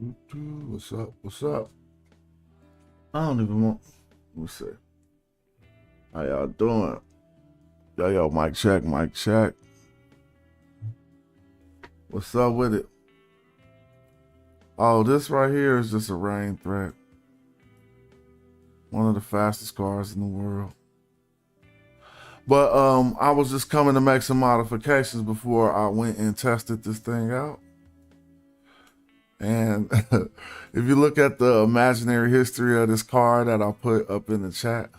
What's up? What's up? I don't even want. Let me see. How y'all doing? Yo, mic check, mic check. What's up with it? Oh, this right here is just a rain threat. One of the fastest cars in the world. But I was just coming to make some modifications before I went and tested this thing out. And if you look at the imaginary history of this car that I put up in the chat,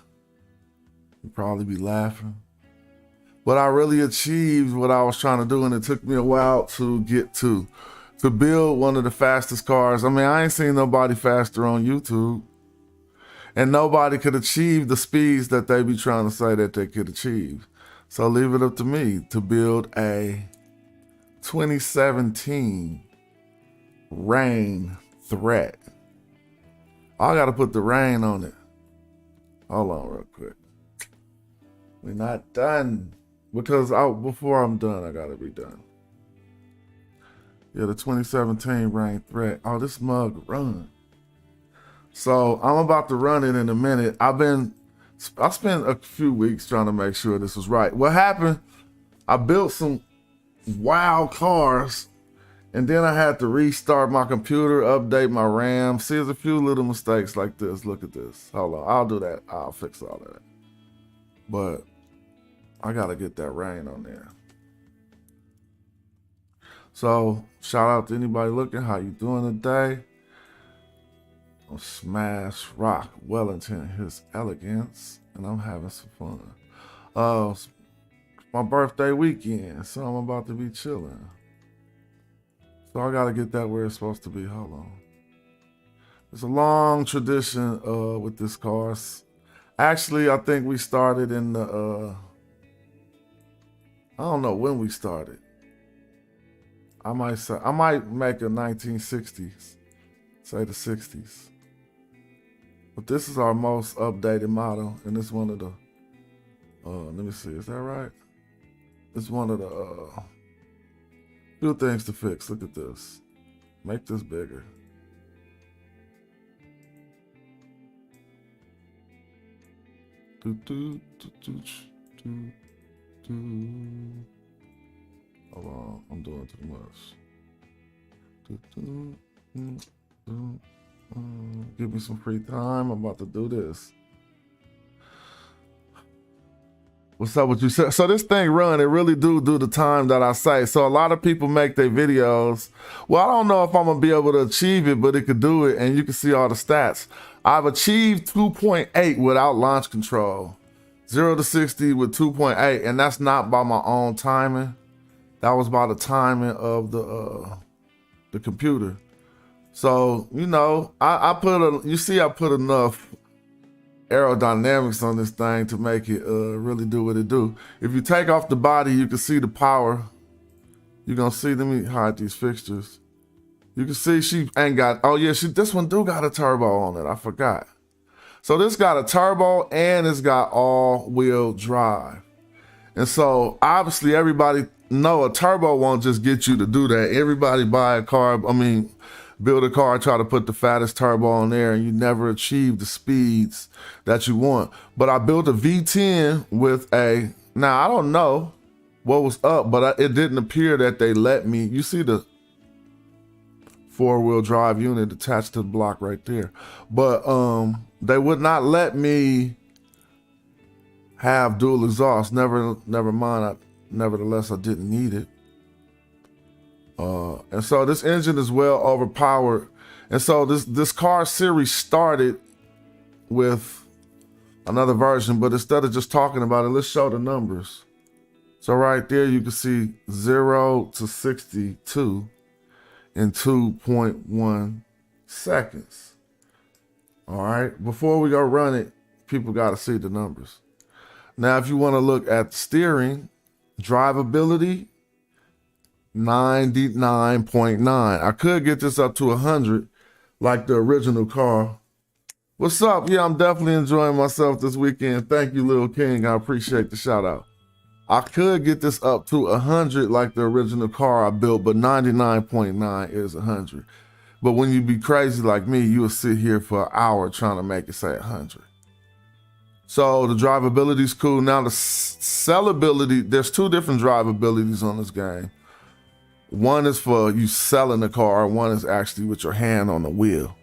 you'd probably be laughing. But I really achieved what I was trying to do, and it took me a while to get to build one of the fastest cars. I mean, I ain't seen nobody faster on YouTube, and nobody could achieve the speeds that they be trying to say that they could achieve. So leave it up to me to build a 2017 rain threat. I gotta put the rain on it. Hold on real quick. We're not done, because before I'm done, I gotta be done. Yeah, the 2017 rain threat. Oh, this mug run. So I'm about to run it in a minute. I spent a few weeks trying to make sure this was right. What happened, I built some wild cars, and then I had to restart my computer, update my RAM. See, there's a few little mistakes like this. Look at this. Hold on, I'll do that. I'll fix all of that. But I gotta get that rain on there. So shout out to anybody looking. How you doing today? On Smash Rock Wellington, his elegance, and I'm having some fun. It's my birthday weekend, so I'm about to be chilling. So I gotta get that where it's supposed to be. Hold on. There's a long tradition with this car. Actually, I think we started in the I don't know when we started. I might make a 1960s, say the 60s. But this is our most updated model, and it's one of the let me see, is that right? It's one of the few things to fix. Look at this. Make this bigger. Hold on, I'm doing too much. Give me some free time. I'm about to do this. What's up with you? So this thing run, it really do the time that I say. So a lot of people make their videos. Well, I don't know if I'm gonna be able to achieve it, but it could do it, and you can see all the stats. I've achieved 2.8 without launch control. 0 to 60 with 2.8, and that's not by my own timing. That was by the timing of the computer. So, you know, I put enough aerodynamics on this thing to make it really do what it do. If you take off the body, you can see the power. You're gonna see, let me hide these fixtures. You can see she ain't got, oh yeah, this one do got a turbo on it, I forgot. So this got a turbo and it's got all-wheel drive. And so obviously everybody know a turbo won't just get you to do that. Everybody buy a car, build a car, try to put the fattest turbo on there, and you never achieve the speeds that you want. But I built a V10 with now I don't know what was up, but it didn't appear that they let me, you see the four-wheel drive unit attached to the block right there. But they would not let me have dual exhaust. Never mind. Nevertheless, I didn't need it. And so this engine is well overpowered. And so this car series started with another version, but instead of just talking about it, let's show the numbers. So right there, you can see 0 to 62 in 2.1 seconds. All right, before we go run it, people got to see the numbers. Now, if you want to look at the steering, drivability, 99.9. I could get this up to 100 like the original car. What's up? Yeah, I'm definitely enjoying myself this weekend. Thank you, Lil King. I appreciate the shout out. I could get this up to 100 like the original car I built, but 99.9 is 100. But when you be crazy like me, you will sit here for an hour trying to make it say 100. So the drivability is cool. Now the sellability, there's two different drivabilities on this game. One is for you selling the car. One is actually with your hand on the wheel.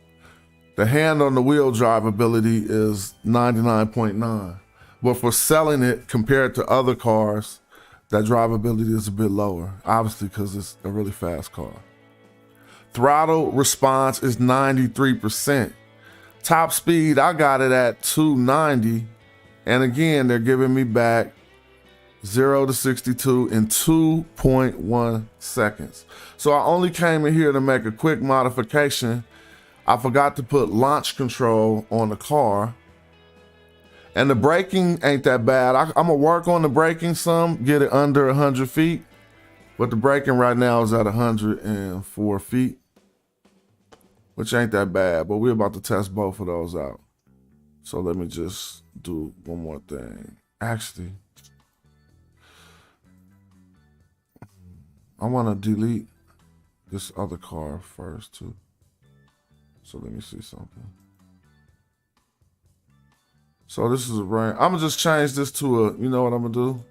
The hand on the wheel drivability is 99.9. But for selling it compared to other cars, that drivability is a bit lower, obviously because it's a really fast car. Throttle response is 93%. Top speed, I got it at 290. And again, they're giving me back 0 to 62 in 2.1 seconds. So I only came in here to make a quick modification. I forgot to put launch control on the car. And the braking ain't that bad. I'm gonna work on the braking some, get it under 100 feet. But the braking right now is at 104 feet, which ain't that bad. But we're about to test both of those out. So let me just do one more thing. Actually, I wanna delete this other car first too. So let me see something. So this is a rain. I'm gonna just change this to a, you know what I'm gonna do?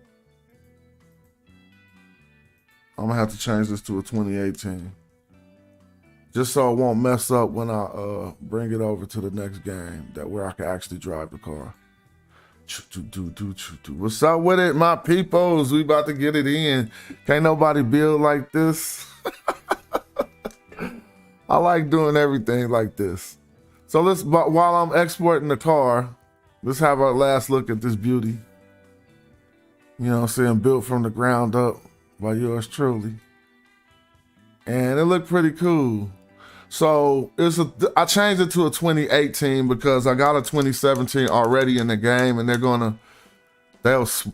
I'm gonna have to change this to a 2018. Just so it won't mess up when I bring it over to the next game, that where I can actually drive the car. What's up with it, my peoples? We about to get it in. Can't nobody build like this. I like doing everything like this. So let's, while I'm exporting the car, let's have our last look at this beauty. You know what I'm saying? Built from the ground up by yours truly. And it looked pretty cool. So I changed it to a 2018 because I got a 2017 already in the game, and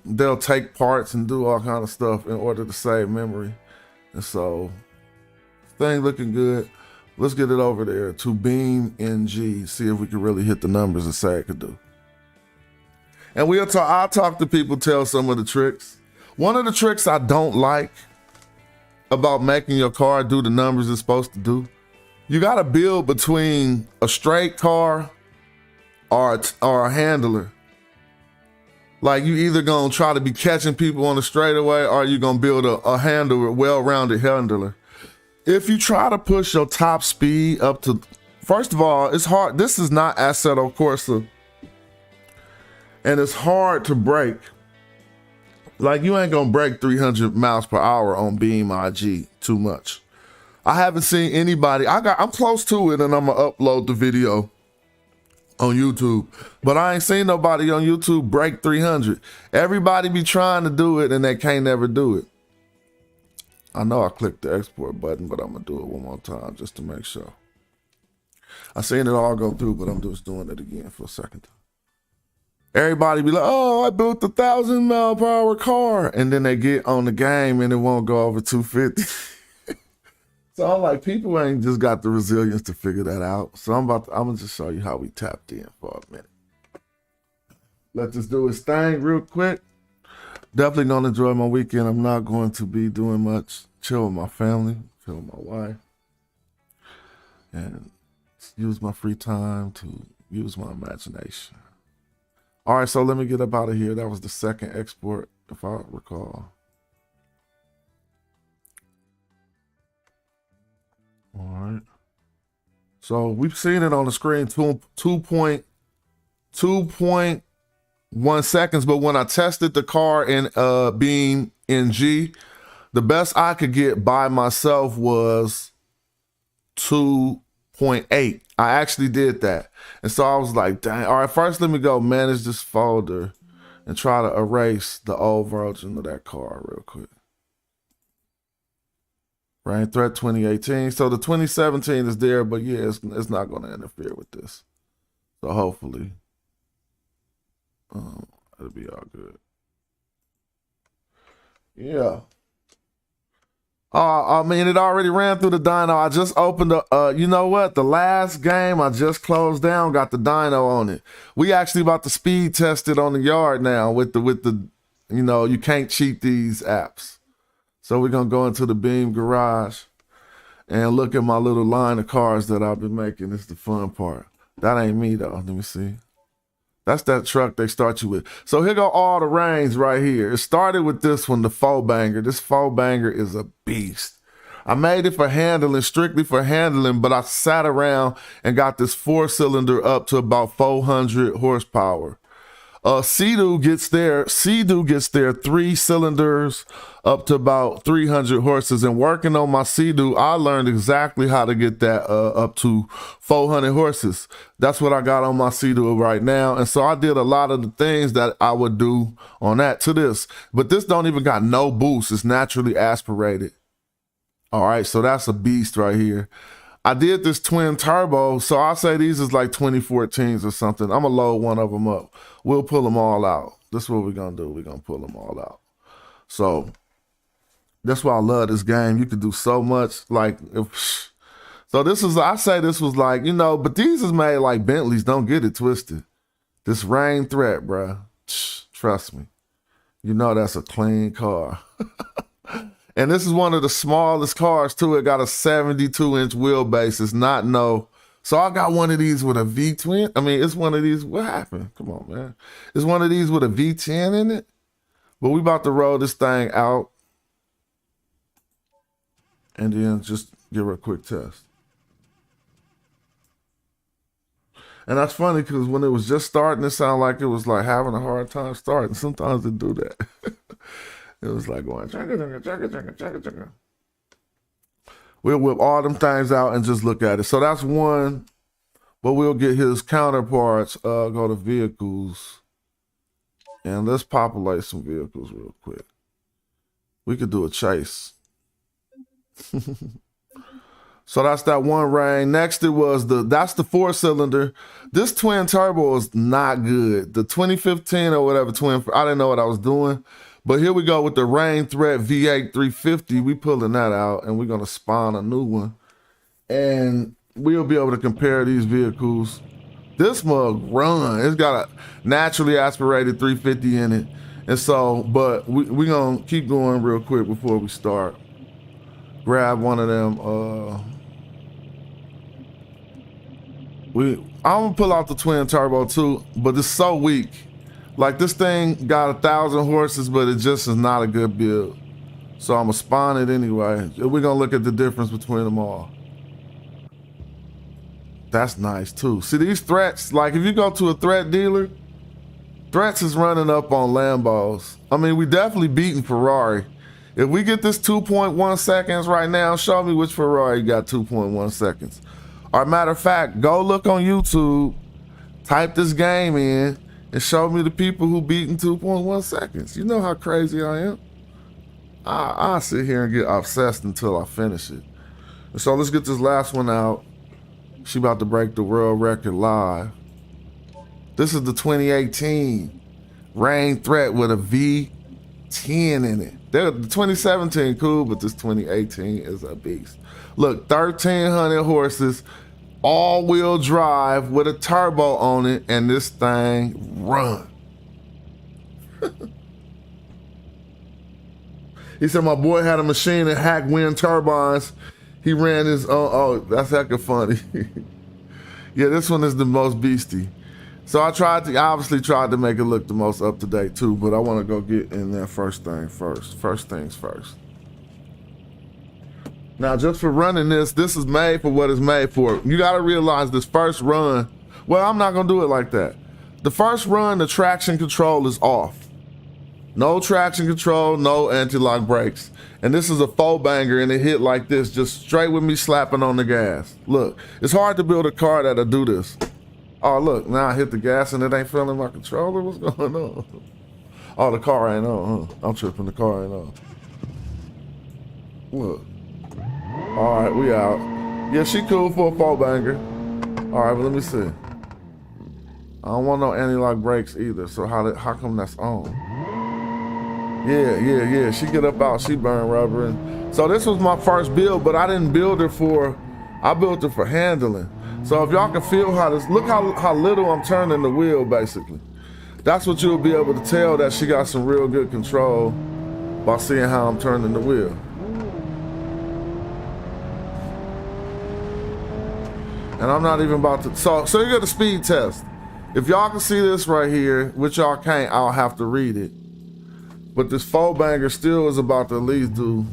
they'll take parts and do all kind of stuff in order to save memory. And so thing looking good. Let's get it over there to BeamNG, see if we can really hit the numbers and say it could do. And I'll talk to people, tell some of the tricks. One of the tricks I don't like about making your car do the numbers it's supposed to do, you gotta build between a straight car or a handler. Like you either gonna try to be catching people on the straightaway or you gonna build a handler, well-rounded handler. If you try to push your top speed up to, first of all, it's hard. This is not Assetto Corsa. And it's hard to break. Like you ain't gonna break 300 miles per hour on BeamNG too much. I haven't seen anybody, I'm close to it and I'm gonna upload the video on YouTube, but I ain't seen nobody on YouTube break 300. Everybody be trying to do it and they can't never do it. I know I clicked the export button, but I'm gonna do it one more time just to make sure. I seen it all go through, but I'm just doing it again for a second time. Everybody be like, oh, I built a 1,000-mile-per-hour car. And then they get on the game and it won't go over 250. So I'm like, people ain't just got the resilience to figure that out. So I'm gonna just show you how we tapped in for a minute. Let this do its thing real quick. Definitely gonna enjoy my weekend. I'm not going to be doing much. Chill with my family, chill with my wife. And use my free time to use my imagination. All right, so let me get up out of here. That was the second export, if I recall. All right. So we've seen it on the screen, 2.1 seconds, but when I tested the car in BeamNG, the best I could get by myself was 2.8. I actually did that. And so I was like, dang, all right, first let me go manage this folder and try to erase the old version of that car real quick. Rain Threat 2018. So the 2017 is there, but yeah, it's not going to interfere with this. So hopefully it'll be all good. Yeah. I mean, it already ran through the dyno. I just opened you know what? The last game I just closed down got the dyno on it. We actually about to speed test it on the yard now with the, you know, you can't cheat these apps. So we're gonna go into the Beam garage and look at my little line of cars that I've been making. It's the fun part. That ain't me though. Let me see. That's that truck they start you with. So here go all the range right here. It started with this one, the 4-banger. This 4-banger is a beast. I made it for handling, strictly for handling, but I sat around and got this 4-cylinder up to about 400 horsepower. Sea-Doo gets there 3 cylinders up to about 300 horses. And working on my Sea-Doo, I learned exactly how to get that up to 400 horses. That's what I got on my Sea-Doo right now. And so I did a lot of the things that I would do on that to this. But this don't even got no boost. It's naturally aspirated. All right, so that's a beast right here. I did this twin turbo, so I say these is like 2014s or something. I'm gonna load one of them up. We'll pull them all out. This is what we're gonna do. We're gonna pull them all out. So that's why I love this game. You can do so much. Like, so this is, I say this was like, you know, but these is made like Bentleys. Don't get it twisted. This Rain Threat, bruh. Trust me. You know that's a clean car. And this is one of the smallest cars too. It got a 72-inch wheelbase. It's not no. So I got one of these with a V-twin. I mean, it's one of these. What happened? Come on, man. It's one of these with a V10 in it. But we about to roll this thing out. And then just give her a quick test. And that's funny because when it was just starting, it sounded like it was like having a hard time starting. Sometimes it do that. It was like going, chugga. We'll whip all them things out and just look at it. So that's one, but we'll get his counterparts, go to vehicles, and let's populate some vehicles real quick. We could do a chase. So that's that one Rain. Next it was that's the 4-cylinder. This twin turbo is not good. The 2015 or whatever I didn't know what I was doing. But here we go with the Rain Threat V8 350. We pulling that out and we're gonna spawn a new one. And we'll be able to compare these vehicles. This mug run, it's got a naturally aspirated 350 in it. And so, but we gonna keep going real quick before we start. Grab one of them, I'm gonna pull out the twin turbo too, but it's so weak. Like this thing got 1,000 horses, but it just is not a good build. So I'm gonna spawn it anyway. We're gonna look at the difference between them all. That's nice too. See these Threats, like if you go to a Threat dealer, Threats is running up on Lambos. I mean, we definitely beating Ferrari. If we get this 2.1 seconds right now, show me which Ferrari got 2.1 seconds. Or matter of fact, go look on YouTube, type this game in, and show me the people who beat in 2.1 seconds. You know how crazy I am. I'll sit here and get obsessed until I finish it. And so let's get this last one out. She about to break the world record live. This is the 2018 Rain Threat with a V10 in it. The 2017 cool, but this 2018 is a beast. Look, 1,300 horses, all-wheel drive with a turbo on it, and this thing run. He said my boy had a machine that hacked wind turbines. He ran his own. Oh, that's hecka funny. Yeah, this one is the most beastie. So I obviously tried to make it look the most up-to-date too, but I want to go get in there first things first. Now, just for running this is made for what it's made for. You got to realize this first run, well, I'm not going to do it like that. The first run, the traction control is off. No traction control, no anti-lock brakes. And this is a 4-banger and it hit like this, just straight with me slapping on the gas. Look, it's hard to build a car that'll do this. Oh, look, now I hit the gas and it ain't feeling my controller. What's going on? Oh, the car ain't on, huh? I'm tripping, the car ain't on. Look. All right, we out. Yeah, she cool for a 4-banger. All right, but let me see. I don't want no anti-lock brakes either, so how come that's on? Yeah. She get up out, she burn rubber. And so this was my first build, but I didn't build it I built it for handling. So if y'all can feel how this, look how little I'm turning the wheel basically. That's what you'll be able to tell that she got some real good control by seeing how I'm turning the wheel. And I'm not even about to, so you got a speed test. If y'all can see this right here, which y'all can't, I'll have to read it. But this four banger still is about to at least do,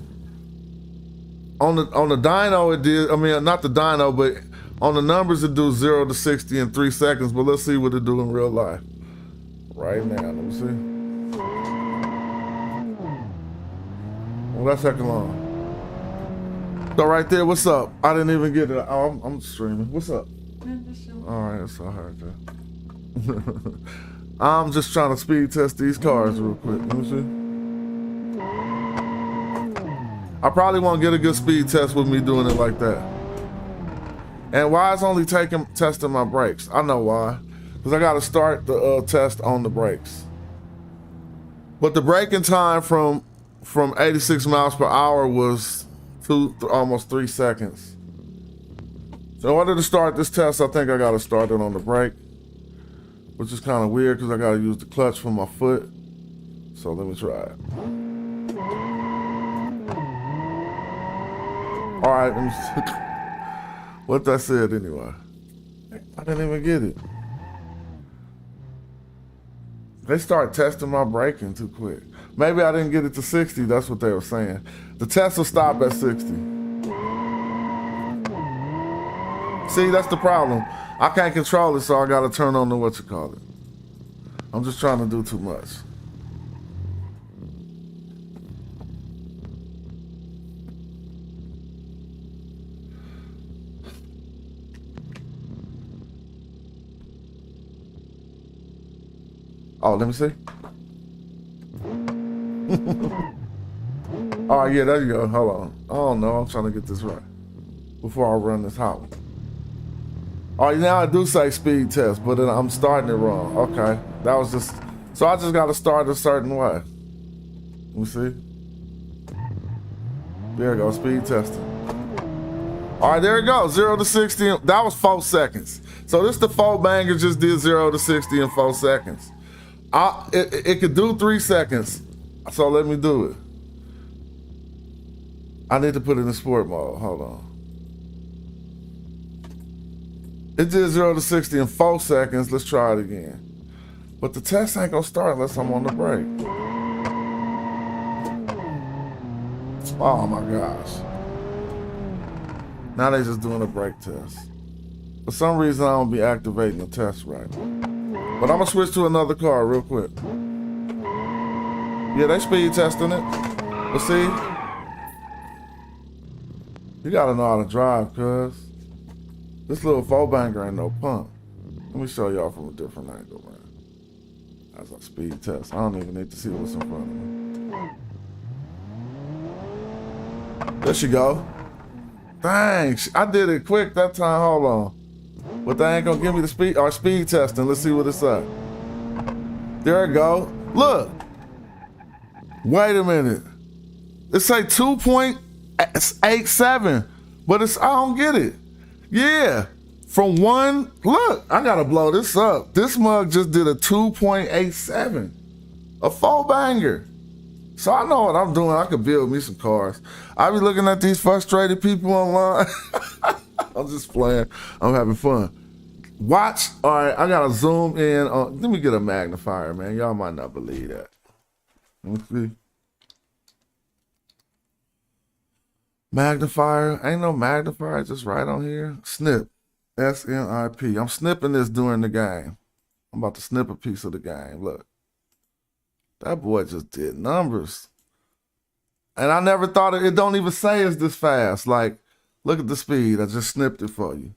on the dyno it did, I mean, not the dyno, but on the numbers it do 0 to 60 in 3 seconds, but let's see what it do in real life. Right now, let me see. Well, that's second long. So right there, what's up? I didn't even get it. Oh, I'm streaming. What's up? All right, that's all right there. I'm just trying to speed test these cars real quick. Let me see. I probably won't get a good speed test with me doing it like that. And why it's only testing my brakes? I know why. Because I got to start the test on the brakes. But the braking time from 86 miles per hour was almost 3 seconds. So in order to start this test, I think I got to start it on the brake, which is kind of weird because I got to use the clutch for my foot. So let me try it. All right, let me see what that said anyway. I didn't even get it. They start testing my braking too quick. Maybe I didn't get it to 60, that's what they were saying. The test will stop at 60. See, that's the problem. I can't control it, so I gotta turn on the whatchamacallit. I'm just trying to do too much. Oh, let me see. All right, yeah, there you go. Hold on. Oh no, I'm trying to get this right before I run this hot one. All right, now I do say speed test, but then I'm starting it wrong. Okay, that was just, so I just got to start a certain way. Let me see. There you go, speed testing. All right, there you go, 0 to 60. That was 4 seconds. So this the four banger just did 0 to 60 in 4 seconds. It could do 3 seconds, so let me do it. I need to put it in sport mode. Hold on. It did 0 to 60 in 4 seconds. Let's try it again. But the test ain't gonna start unless I'm on the brake. Oh my gosh. Now they just doing a brake test. For some reason, I don't be activating the test right. But I'm gonna switch to another car real quick. Yeah, they speed testing it. But see, you gotta know how to drive, cuz. This little four banger ain't no pump. Let me show y'all from a different angle, man. That's a speed test. I don't even need to see what's in front of me. There she go. Thanks. I did it quick that time. Hold on. But they ain't gonna give me the speed testing. Let's see what it's at. There it go. Look. Wait a minute. It say 2.87, but I don't get it. Yeah. From one, look, I gotta blow this up. This mug just did a 2.87. A four banger. So I know what I'm doing. I could build me some cars. I be looking at these frustrated people online. I'm just playing. I'm having fun. Watch. All right, I gotta zoom in on. Let me get a magnifier, man. Y'all might not believe that. Let's see. Magnifier. Ain't no magnifier. Just right on here. Snip. SNIP. I'm snipping this during the game. I'm about to snip a piece of the game. Look. That boy just did numbers. And I never thought it don't even say it's this fast. Like, look at the speed. I just snipped it for you.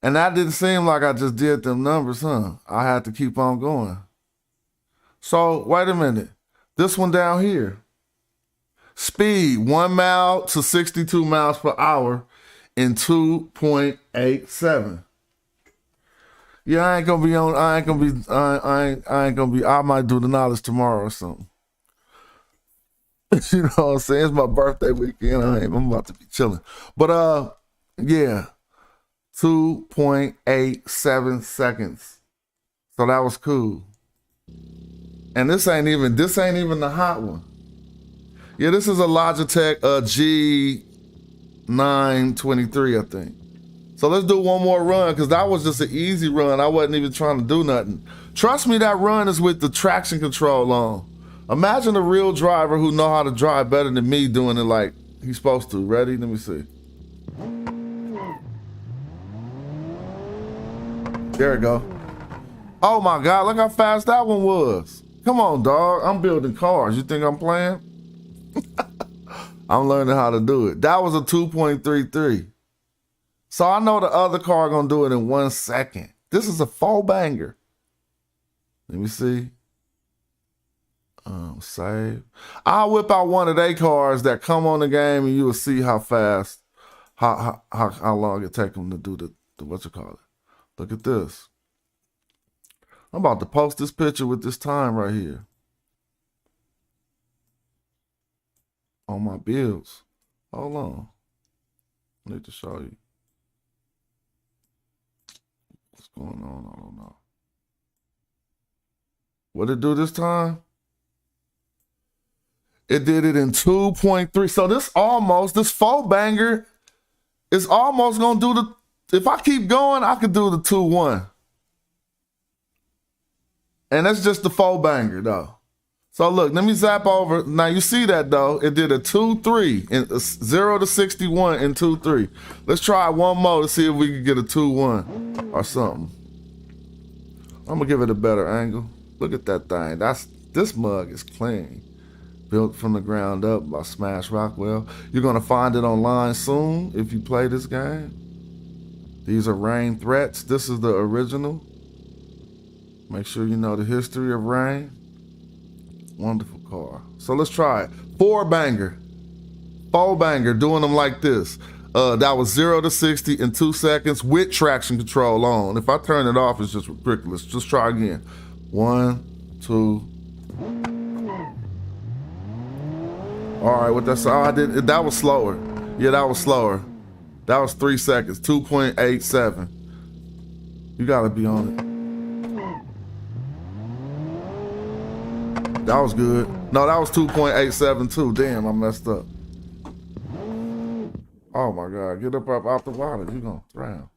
And that didn't seem like I just did them numbers, huh? I had to keep on going. So, wait a minute. This one down here. Speed, 1 mile to 62 miles per hour in 2.87. Yeah, I ain't gonna be, I might do the knowledge tomorrow or something. You know what I'm saying? It's my birthday weekend. I'm about to be chilling. But yeah, 2.87 seconds. So that was cool. And this ain't even the hot one. Yeah, this is a Logitech G923, I think. So let's do one more run, because that was just an easy run. I wasn't even trying to do nothing. Trust me, that run is with the traction control on. Imagine a real driver who know how to drive better than me doing it like he's supposed to. Ready? Let me see. There we go. Oh my God, look how fast that one was. Come on, dog. I'm building cars. You think I'm playing? I'm learning how to do it. That was a 2.33. So I know the other car gonna do it in 1 second. This is a full banger. Let me see. Save. I'll whip out one of their cars that come on the game, and you will see how fast, how long it take them to do the what you call it. Look at this. I'm about to post this picture with this time right here on my builds. Hold on. I need to show you what's going on. I don't know. What did it do this time? It did it in 2.3. So this full banger is almost gonna do if I keep going, I could do the 2.1. And that's just the full banger though. So look, let me zap over. Now you see that though, it did a 2.3 in 0 to 61 in 2.3. Let's try one more to see if we can get a 2.1 or something. I'm gonna give it a better angle. Look at that thing. This mug is clean. Built from the ground up by Smash Rockwell. You're gonna find it online soon if you play this game. These are Rain threats. This is the original. Make sure you know the history of Rain. Wonderful car. So let's try it. Full banger, doing them like this. That was 0 to 60 in 2 seconds with traction control on. If I turn it off, it's just ridiculous. Just try again. 1, 2. All right, what that's, I did, that was slower. Yeah, that was slower. That was 3 seconds, 2.87. You gotta be on it. That was good. No, that was 2.87 too. Damn, I messed up. Oh my God, get up out the water. You're gonna drown.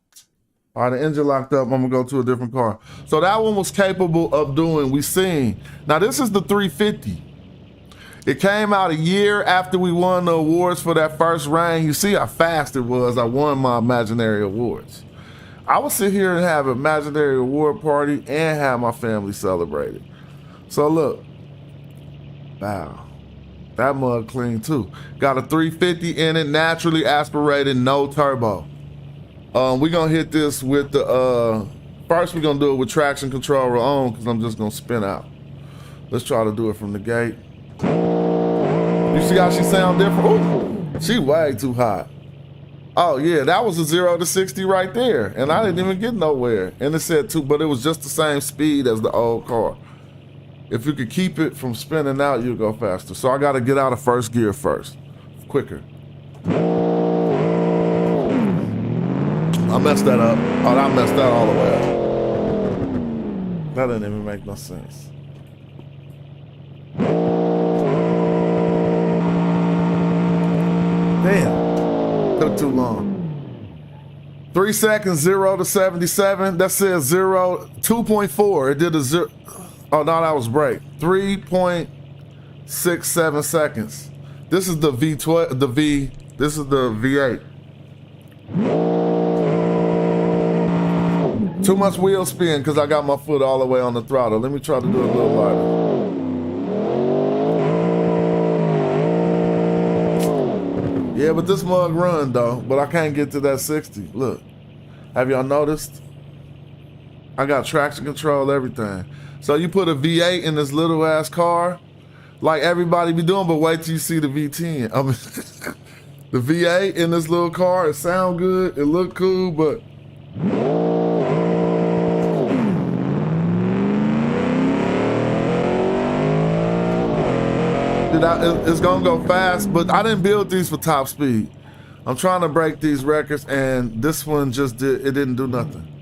All right, the engine locked up. I'm gonna go to a different car. So that one was capable of doing, we seen. Now this is the 350. It came out a year after we won the awards for that first Rain. You see how fast it was. I won my imaginary awards. I would sit here and have an imaginary award party and have my family celebrate it. So look, wow, that mug clean too. Got a 350 in it, naturally aspirated, no turbo. We're gonna hit this with the, first we're gonna do it with traction control on, because I'm just gonna spin out. Let's try to do it from the gate. You see how she sound different? Ooh, she way too hot. Oh yeah, that was a 0 to 60 right there. And I didn't even get nowhere. And it said 2, but it was just the same speed as the old car. If you could keep it from spinning out, you'll go faster. So I gotta get out of first gear first, quicker. I messed that up. Oh, I messed that all the way up. That didn't even make no sense. Damn, took too long. 3 seconds, 0 to 77. That says 2.4. It did a 0. Oh, no, that was break. 3.67 seconds. This is the V12, this is the V8. Too much wheel spin because I got my foot all the way on the throttle. Let me try to do it a little lighter. Yeah, but this mug run though, but I can't get to that 60. Look, have y'all noticed? I got traction control, everything. So you put a V8 in this little ass car, like everybody be doing, but wait till you see the V10. I mean, the V8 in this little car, it sound good, it look cool, but it's gonna go fast, but I didn't build these for top speed. I'm trying to break these records, and this one just didn't do nothing.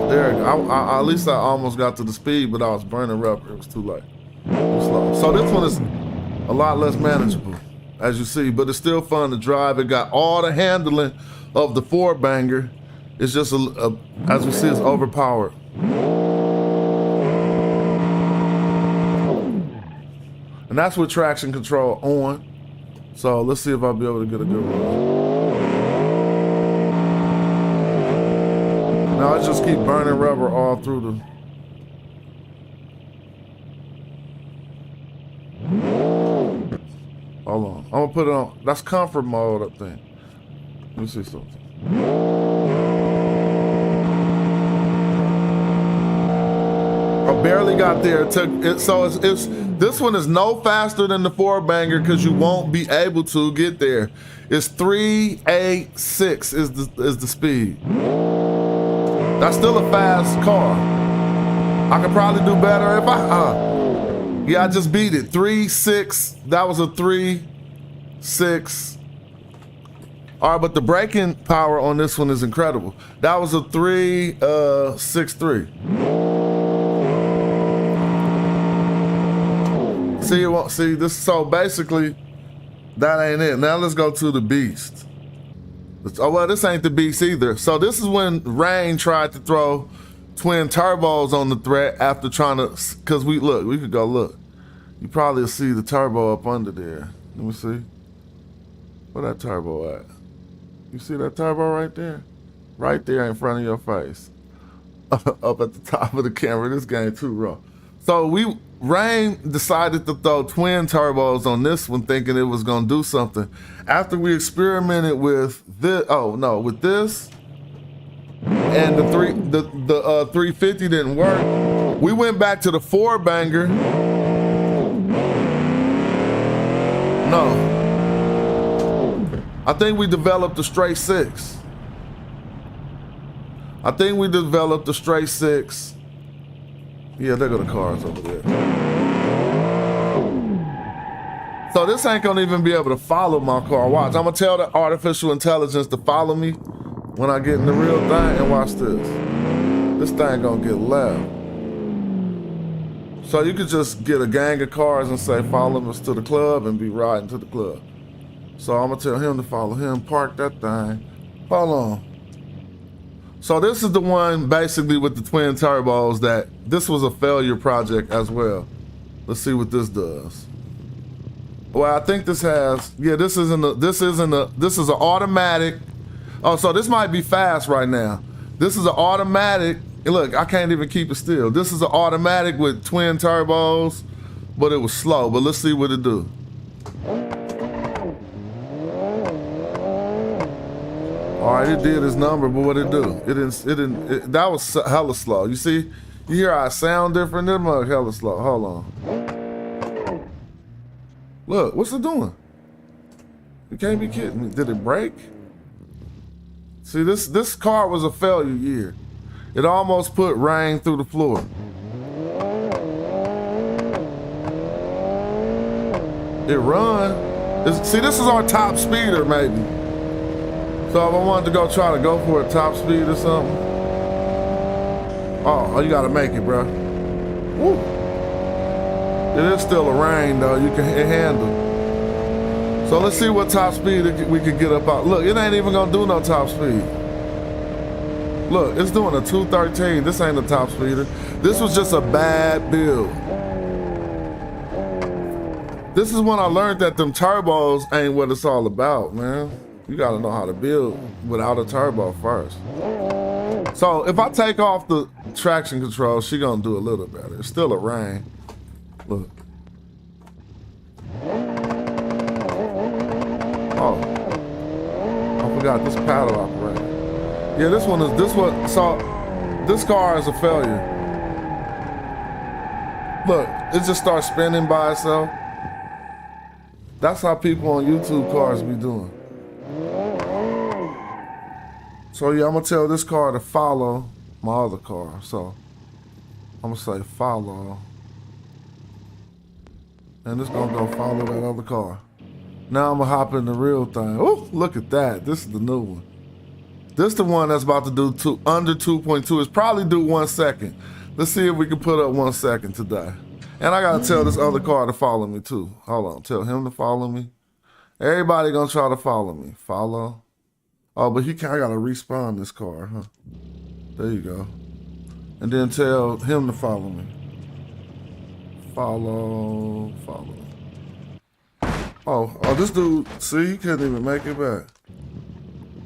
There, at least I almost got to the speed, but I was burning rubber. It was too late. It was slow. So this one is a lot less manageable. as you see, but it's still fun to drive. It got all the handling of the four banger. It's just, as we see, it's overpowered. And that's with traction control on. So let's see if I'll be able to get a good run. Now I just keep burning rubber all through the... Hold on, I'm gonna put it on, that's comfort mode, I think. Let me see something. I barely got there. It took it, so it's this one is no faster than the four banger because you won't be able to get there. It's 386 is the speed. That's still a fast car. I could probably do better if yeah, I just beat it. 3.6. That was a 3.6. All right, but the braking power on this one is incredible. That was a 3.63. See this. So basically, that ain't it. Now let's go to the beast. Oh well, this ain't the beast either. So this is when Rain tried to throw twin turbos on the threat after trying to, cause we could go look. You probably see the turbo up under there. Let me see. Where that turbo at? You see that turbo right there? Right there in front of your face. Up at the top of the camera. This game too raw. So Rain decided to throw twin turbos on this one thinking it was gonna do something. After we experimented with this, with this, and the 350 didn't work, we went back to the four banger. No. I think we developed a straight six. Yeah, there go the cars over there. So this ain't gonna even be able to follow my car. Watch, I'm gonna tell the artificial intelligence to follow me when I get in the real thing, and watch this. This thing gonna get left. So you could just get a gang of cars and say, follow us to the club and be riding to the club. So I'm gonna tell him to follow him, park that thing. Hold on. So this is the one basically with the twin turbos that this was a failure project as well. Let's see what this does. Well, I think this has, yeah, this is an automatic. Oh, so this might be fast right now. This is an automatic. Look, I can't even keep it still. This is an automatic with twin turbos, but it was slow. But let's see what it do. All right, it did its number, but what it do? That was hella slow. You see, you hear how I sound different? That mug hella slow. Hold on. Look, what's it doing? You can't be kidding me. Did it break? See, this car was a failure year. It almost put Rain through the floor. It run. See, this is our top speeder, maybe. So if I wanted to try to go for a top speed or something. Oh, you gotta make it, bro. Woo. It is still a Rain though, you can handle. So let's see what top speed we could get up out. Look, it ain't even gonna do no top speed. Look, it's doing a 213. This ain't a top speeder. This was just a bad build. This is when I learned that them turbos ain't what it's all about, man. You gotta know how to build without a turbo first. So if I take off the traction control, she gonna do a little better. It's still a Rain. Look. Oh, I forgot this paddle operator. Yeah, this car is a failure. Look, it just starts spinning by itself. That's how people on YouTube cars be doing. So yeah, I'm gonna tell this car to follow my other car. So I'm gonna say follow. And it's gonna go follow that other car. Now I'm gonna hop in the real thing. Oh, look at that. This is the new one. This the one that's about to do under 2.2. It's probably do 1 second. Let's see if we can put up 1 second today. And I gotta tell this other car to follow me too. Hold on, tell him to follow me. Everybody gonna try to follow me. Follow. Oh, but I gotta respawn this car, huh? There you go. And then tell him to follow me. Follow. Oh, this dude, see, he couldn't even make it back.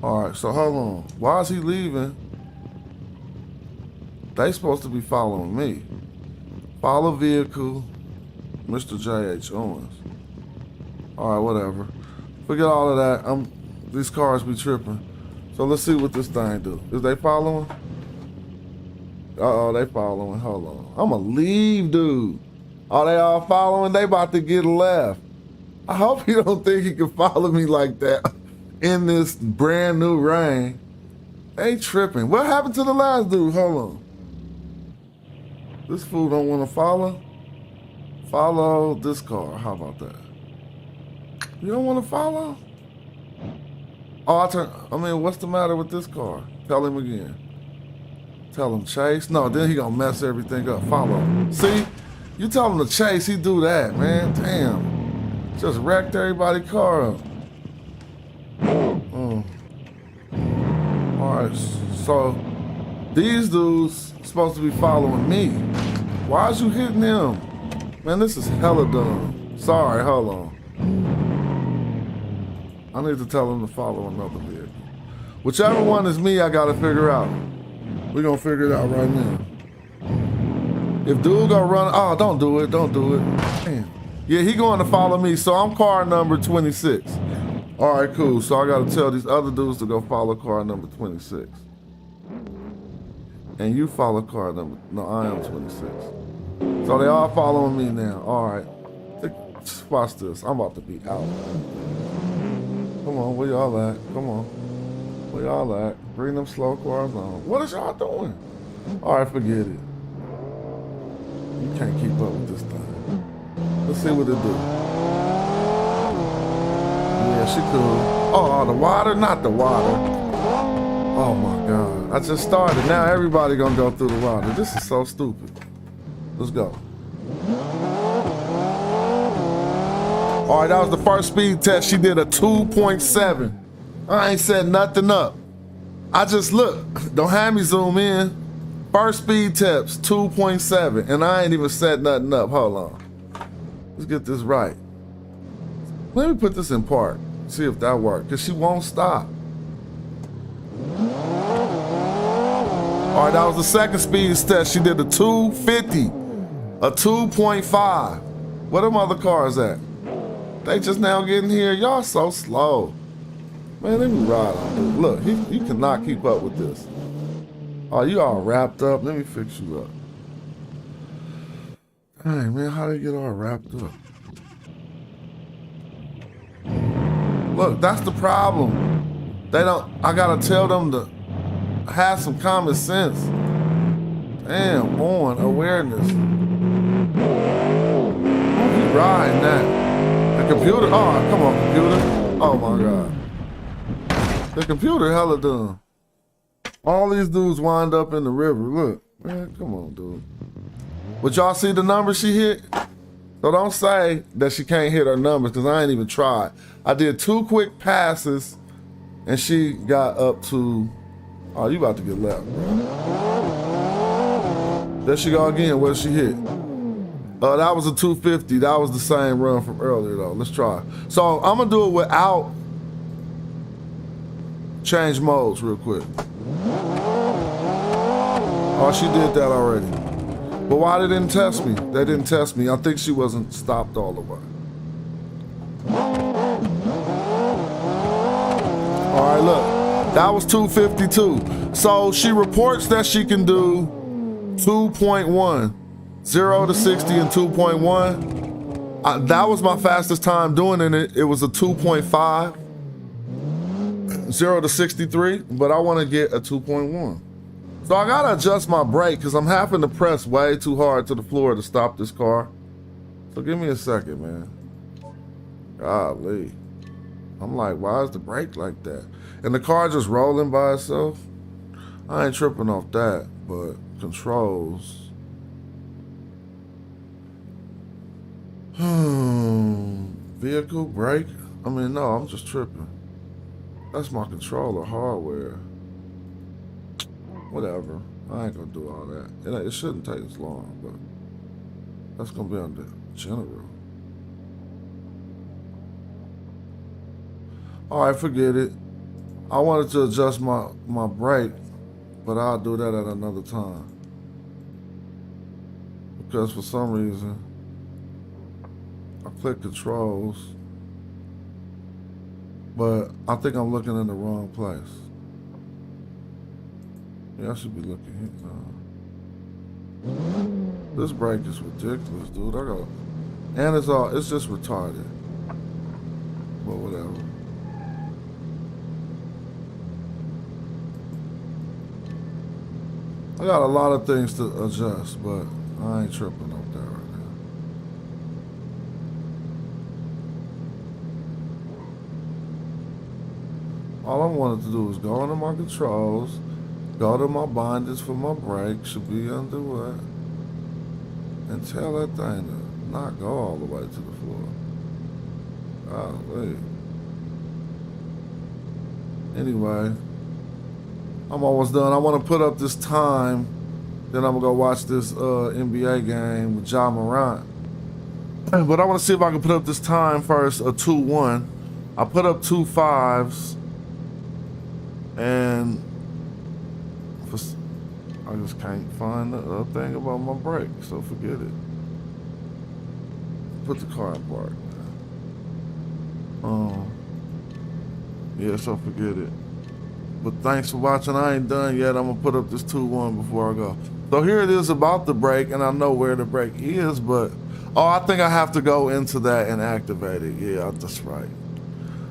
All right, so hold on. Why is he leaving? They supposed to be following me. Follow vehicle, Mr. J.H. Owens. All right, whatever. Forget all of that. These cars be tripping. So let's see what this thing do. Is they following? Uh-oh, they following. Hold on. I'ma leave, dude. Oh, they all following? They about to get left. I hope you don't think he can follow me like that in this brand new rain. They tripping. What happened to the last dude? Hold on. This fool don't want to follow? Follow this car. How about that? You don't want to follow? Oh, what's the matter with this car? Tell him again. Tell him chase. No, then he gonna mess everything up. Follow. See? You tell him to chase, he do that, man. Damn. Just wrecked everybody's car up. Alright, so these dudes supposed to be following me. Why is you hitting them? Man, this is hella dumb. Sorry, hold on. I need to tell them to follow another vehicle. Whichever one is me, I gotta figure out. We're gonna figure it out right now. If dude gonna run, oh, don't do it. Damn. Yeah, he going to follow me, so I'm car number 26. All right, cool. So I gotta tell these other dudes to go follow car number 26. And you follow car number, no, I am 26. So they all following me now. All right, watch this. I'm about to be out. Come on, where y'all at? Come on, where y'all at? Bring them slow cars on. What is y'all doing? All right, forget it. You can't keep up with this thing. Let's see what it do. Yeah, she cool. Oh, the water? Not the water. Oh my God. I just started. Now everybody gonna go through the water. This is so stupid. Let's go. All right, that was the first speed test. She did a 2.7. I ain't set nothing up. I just look. Don't have me zoom in. First speed test, 2.7. And I ain't even set nothing up. Hold on. Let's get this right. Let me put this in park. See if that works. Because she won't stop. All right, that was the second speed test. She did a 250. A 2.5. Where them other cars at? They just now getting here. Y'all so slow. Man, let me ride on this. Look, he cannot keep up with this. Oh, you all wrapped up. Let me fix you up. Dang, man, how they get all wrapped up? Look, that's the problem. They don't, I gotta tell them to have some common sense. Damn, on awareness. You riding that. The computer, oh, come on, computer. Oh my God. The computer hella dumb. All these dudes wind up in the river. Look, man, come on, dude. But y'all see the numbers she hit? So don't say that she can't hit her numbers, because I ain't even tried. I did 2 quick passes and she got up to, oh, you about to get left, bro. There she go again. What did she hit? That was a 250. That was the same run from earlier though. Let's try. So I'm gonna do it without change modes real quick. Oh, she did that already. But why they didn't test me? They didn't test me. I think she wasn't stopped all the way. All right, look, that was 252. So she reports that she can do 2.1, 0 to 60 in 2.1. That was my fastest time doing it. It was a 2.5, 0 to 63, but I want to get a 2.1. So I gotta adjust my brake because I'm having to press way too hard to the floor to stop this car. So give me a second, man. Golly. I'm like, why is the brake like that? And the car just rolling by itself? I ain't tripping off that, but controls. Vehicle, brake. I mean, no, I'm just tripping. That's my controller hardware. Whatever. I ain't gonna do all that. It shouldn't take as long, but that's gonna be under general. All right, forget it. I wanted to adjust my brake, but I'll do that at another time. Because for some reason, I click controls, but I think I'm looking in the wrong place. Yeah, I should be looking here. This brake is ridiculous, dude. And it's just retarded. But whatever. I got a lot of things to adjust, but I ain't tripping up there right now. All I wanted to do was go into my controls, go to my bindings for my brake, should be under what? And tell that thing to not go all the way to the floor. Golly. Anyway, I'm almost done. I want to put up this time, then I'm gonna go watch this NBA game with Ja Morant. But I want to see if I can put up this time first, a 2-1. I put up 2 5s, and I just can't find the thing about my brake, so forget it. Put the car in park. Yeah, so forget it. But thanks for watching. I ain't done yet. I'm gonna put up this 2-1 before I go. So here it is about the brake, and I know where the brake is, but I think I have to go into that and activate it. Yeah, that's right.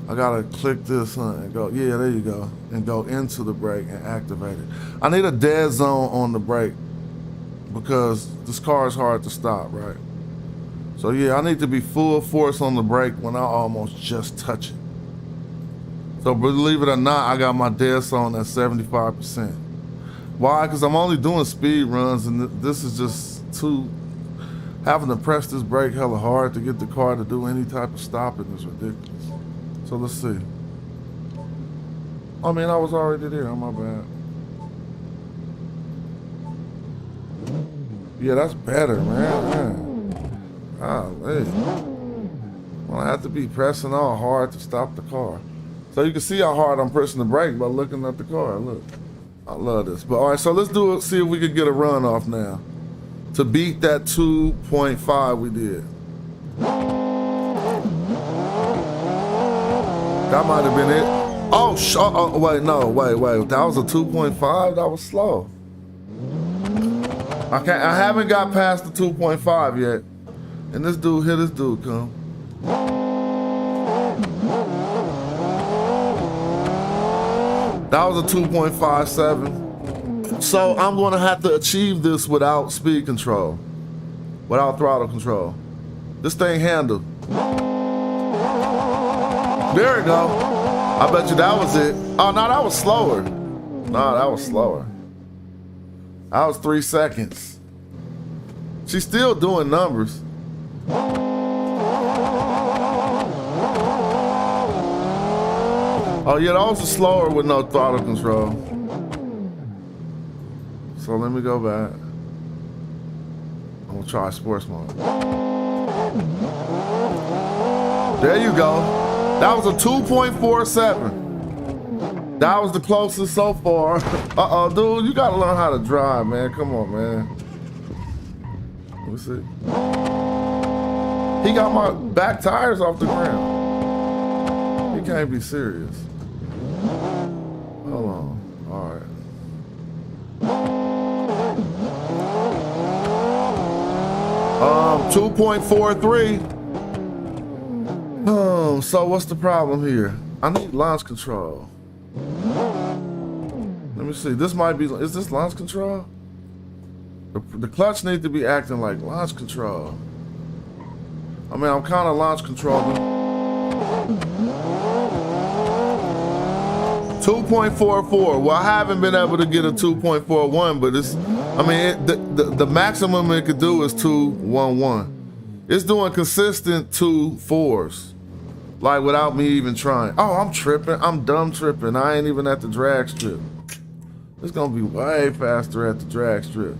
I gotta click this and go, yeah, there you go, and go into the brake and activate it. I need a dead zone on the brake because this car is hard to stop, right? So yeah, I need to be full force on the brake when I almost just touch it. So believe it or not, I got my dead zone at 75%. Why? Because I'm only doing speed runs, and this is just having to press this brake hella hard to get the car to do any type of stopping is ridiculous. So let's see. I mean, I was already there, my bad. Yeah, that's better, man. Golly. Well, I have to be pressing all hard to stop the car. So you can see how hard I'm pressing the brake by looking at the car. Look, I love this. But all right, so let's do it. See if we can get a run off now to beat that 2.5 we did. That might have been it. Oh, wait, no, wait. That was a 2.5. That was slow. I haven't got past the 2.5 yet, and this dude here, this dude come. That was a 2.57. So I'm gonna have to achieve this without speed control, without throttle control. This thing handled. There we go. I bet you that was it. Oh, no, that was slower. No, that was slower. That was 3 seconds. She's still doing numbers. Oh yeah, that was slower with no throttle control. So let me go back. I'm gonna try sports mode. There you go. That was a 2.47. That was the closest so far. Uh-oh, dude, you gotta learn how to drive, man. Come on, man. Let me see. He got my back tires off the ground. He can't be serious. Hold on. All right. 2.43. So what's the problem here? I need launch control. Let me see. This might be. Is this launch control? The clutch needs to be acting like launch control. I mean, I'm kind of launch controlling. 2.44. Well, I haven't been able to get a 2.41, but it's. I mean, the maximum it could do is 2.11. It's doing consistent 2.4s. Like without me even trying. Oh, I'm tripping. I'm dumb tripping. I ain't even at the drag strip. It's gonna be way faster at the drag strip.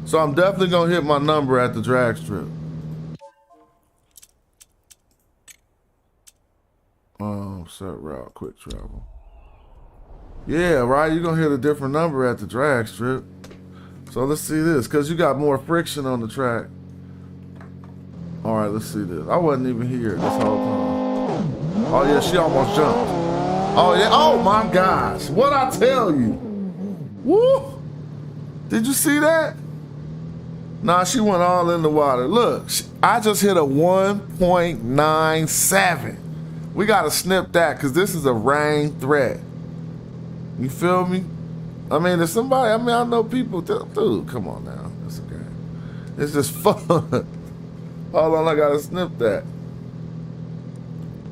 So I'm definitely gonna hit my number at the drag strip. Set route, quick travel. Yeah, right, you're gonna hit a different number at the drag strip. So let's see this, cause you got more friction on the track. All right, let's see this. I wasn't even here this whole time. Oh yeah, she almost jumped. Oh yeah, oh my gosh, what I tell you? Woo! Did you see that? Nah, she went all in the water. Look, I just hit a 1.97. We gotta snip that because this is a rain threat. You feel me? I mean, if somebody, I know people, dude, come on now. It's a game. It's just fun. Hold on, I gotta snip that.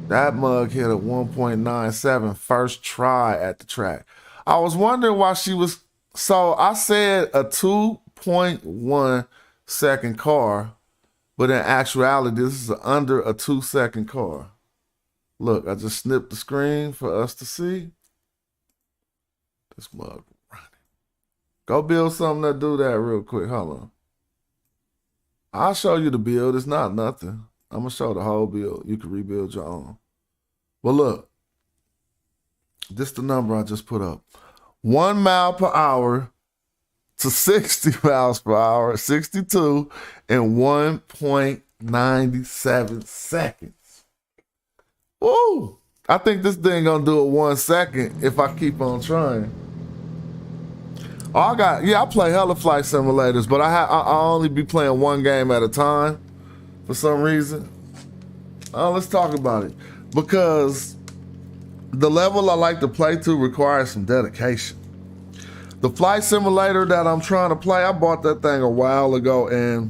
That mug hit a 1.97 first try at the track. I was wondering why she was, so I said a 2.1 second car, but in actuality, this is under a 2 second car. Look, I just snipped the screen for us to see. This mug running. Go build something that do that real quick. Hold on. I'll show you the build. It's not nothing. I'm going to show the whole build. You can rebuild your own. But look, this is the number I just put up. 1 mile per hour to 60 miles per hour, 62 in 1.97 seconds. Woo! I think this thing gonna do it 1 second if I keep on trying. Oh, I play hella flight simulators, but I only be playing one game at a time for some reason. Let's talk about it. Because the level I like to play to requires some dedication. The flight simulator that I'm trying to play, I bought that thing a while ago, and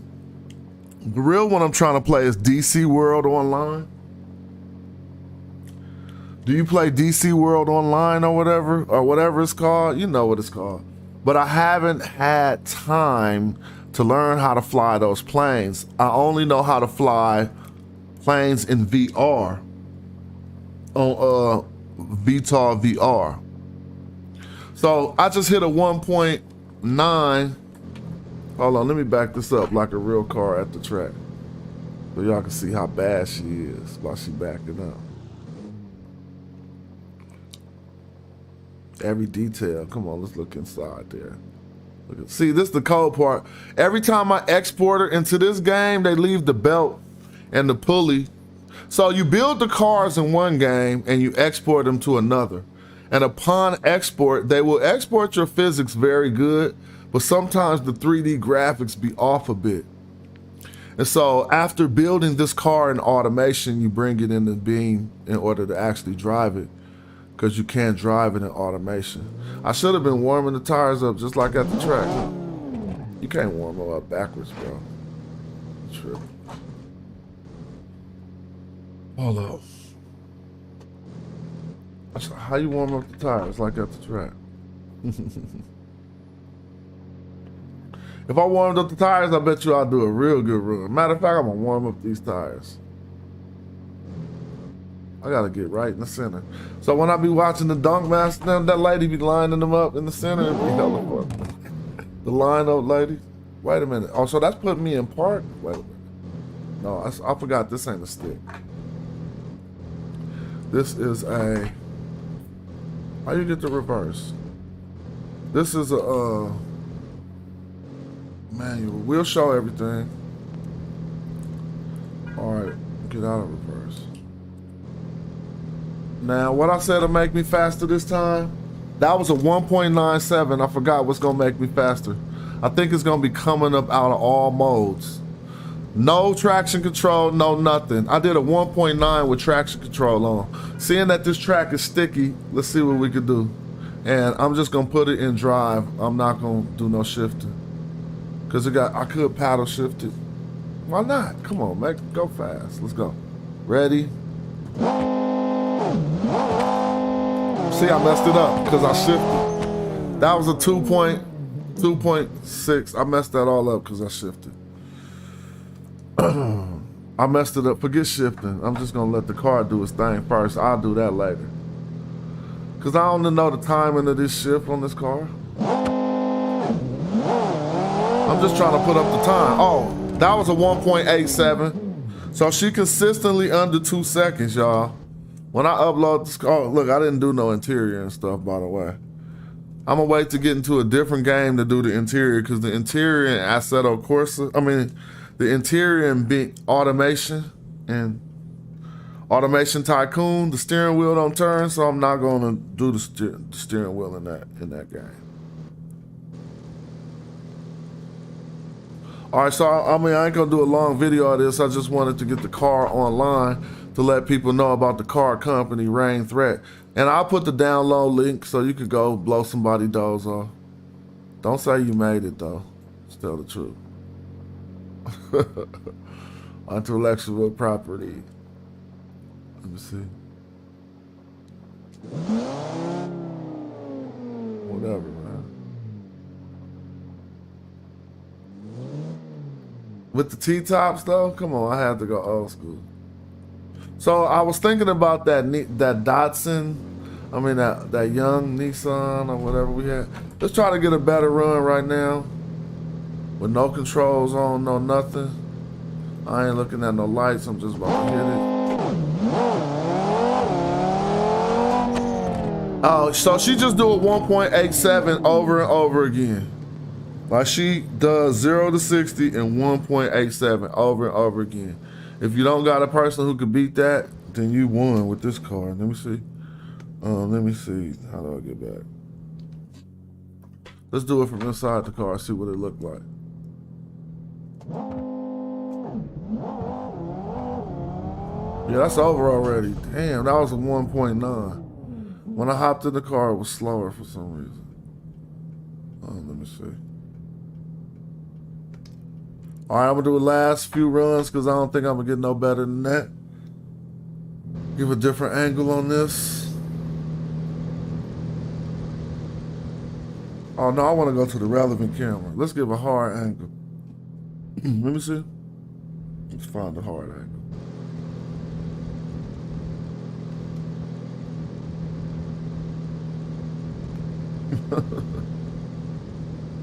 the real one I'm trying to play is DC World Online. Do you play DC World Online or whatever it's called? You know what it's called. But I haven't had time to learn how to fly those planes. I only know how to fly planes in VR on VTOL VR. So I just hit a 1.9. Hold on, let me back this up like a real car at the track, so y'all can see how bad she is while she backing up. Every detail. Come on, let's look inside there. See, this is the cold part. Every time I export her into this game, they leave the belt and the pulley. So you build the cars in one game and you export them to another. And upon export, they will export your physics very good, but sometimes the 3D graphics be off a bit. And so after building this car in automation, you bring it in the Beam in order to actually drive it, because you can't drive it in automation. I should have been warming the tires up just like at the track. You can't warm them up backwards, bro. True. Hold up. How you warm up the tires like at the track? If I warmed up the tires, I bet you I'll do a real good run. Matter of fact, I'm gonna warm up these tires. I gotta get right in the center. So when I be watching the dunk master, that lady be lining them up in the center and be hella fun. The line up lady. Wait a minute. Oh, so that's putting me in park? Wait a minute. No, I forgot this ain't a stick. This is a, how you get the reverse? This is a manual. We'll show everything. All right, get out of reverse. Now, what I said to make me faster this time, that was a 1.97. I forgot what's gonna make me faster. I think it's gonna be coming up out of all modes. No traction control, no nothing. I did a 1.9 with traction control on. Seeing that this track is sticky, let's see what we could do. And I'm just gonna put it in drive. I'm not gonna do no shifting. Cause I could paddle shift it. Why not? Come on, go fast. Let's go. Ready? See, I messed it up because I shifted. That was a 2.6. I messed that all up because I shifted. I messed it up. Forget shifting. I'm just gonna let the car do its thing first. I'll do that later. Cause I don't know the timing of this shift on this car. I'm just trying to put up the time. Oh, that was a 1.87. So she consistently under 2 seconds, y'all. When I upload this car, oh, look, I didn't do no interior and stuff, by the way. I'm gonna wait to get into a different game to do the interior, because the interior in Assetto Corsa, the interior in Automation and Automation Tycoon, the steering wheel don't turn, so I'm not gonna do the steering wheel in that game. All right, so I ain't gonna do a long video of this. I just wanted to get the car online to let people know about the car company, Rain Threat. And I'll put the download link so you could go blow somebody doors off. Don't say you made it though. Just tell the truth. Intellectual property. Let me see. Whatever, man. With the T-tops though, come on, I had to go old school. So I was thinking about that Datsun, that young Nissan or whatever we had. Let's try to get a better run right now. With no controls on, no nothing. I ain't looking at no lights, I'm just about to hit it. Oh, so she just do a 1.87 over and over again. Like she does 0 to 60 in 1.87 over and over again. If you don't got a person who could beat that, then you won with this car. Let me see. Let me see. How do I get back? Let's do it from inside the car. See what it looked like. Yeah, that's over already. Damn, that was a 1.9. When I hopped in the car, it was slower for some reason. Let me see. All right, I'm gonna do the last few runs because I don't think I'm gonna get no better than that. Give a different angle on this. Oh no, I wanna go to the relevant camera. Let's give a hard angle. Let me see. Let's find the hard angle.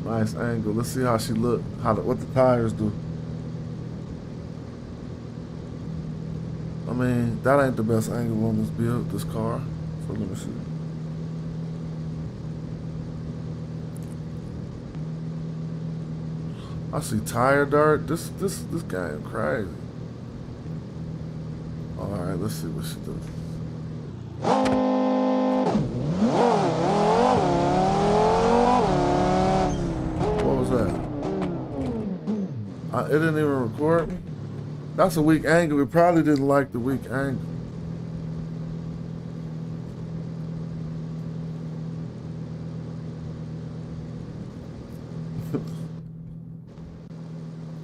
Nice angle. Let's see how she look. What the tires do. That ain't the best angle on this car. So let me see. I see tire dirt. This game crazy. All right, let's see what she does. It didn't even record me. That's a weak angle. We probably didn't like the weak angle.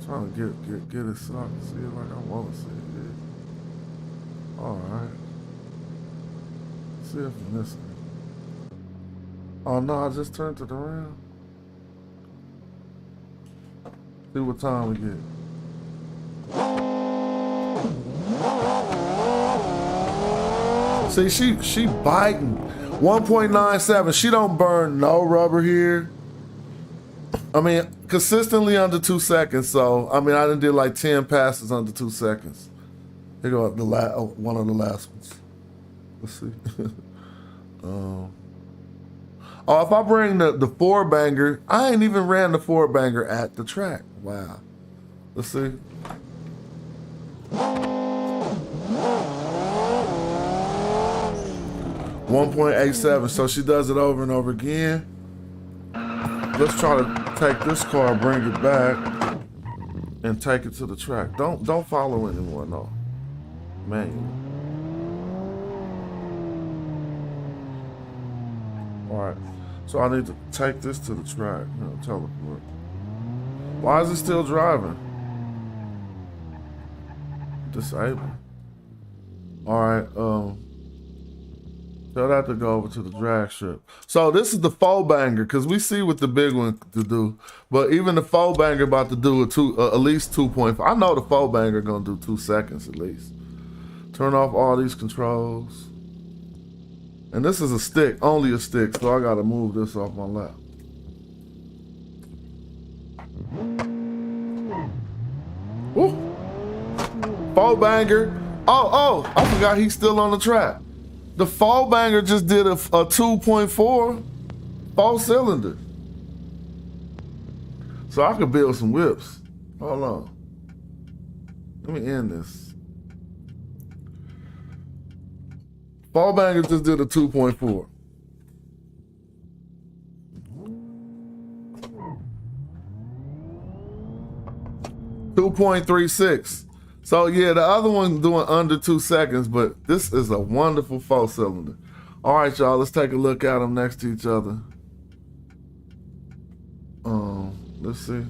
Trying to get it so I can see it like I want to see it. Yeah. All right. See if I'm missing it. Oh no, I just turned it around. See what time we get. See, she biting. 1.97. She don't burn no rubber here. Consistently under 2 seconds. So, I done did like 10 passes under 2 seconds. Here go one of the last ones. Let's see. Oh, if I bring the 4-banger, I ain't even ran the 4-banger at the track. Wow. Let's see. .87. So she does it over and over again. Let's try to take this car, bring it back, and take it to the track. Don't follow anyone, no. Man. All right. So I need to take this to the track. Teleport. Why is it still driving? Disable. All right. Tell that to go over to the drag strip. So this is the four banger, because we see what the big one to do. But even the four banger about to do at least 2.5. I know the four banger gonna do 2 seconds at least. Turn off all these controls. And this is a stick, only a stick, so I gotta move this off my lap. Woo. Four banger. Oh, I forgot he's still on the track. The four banger just did a 2.4 four cylinder. So I could build some whips. Hold on. Let me end this. Four banger just did a 2.4. .36. So yeah, the other one doing under 2 seconds, but this is a wonderful four cylinder. All right, y'all, let's take a look at them next to each other. Let's see.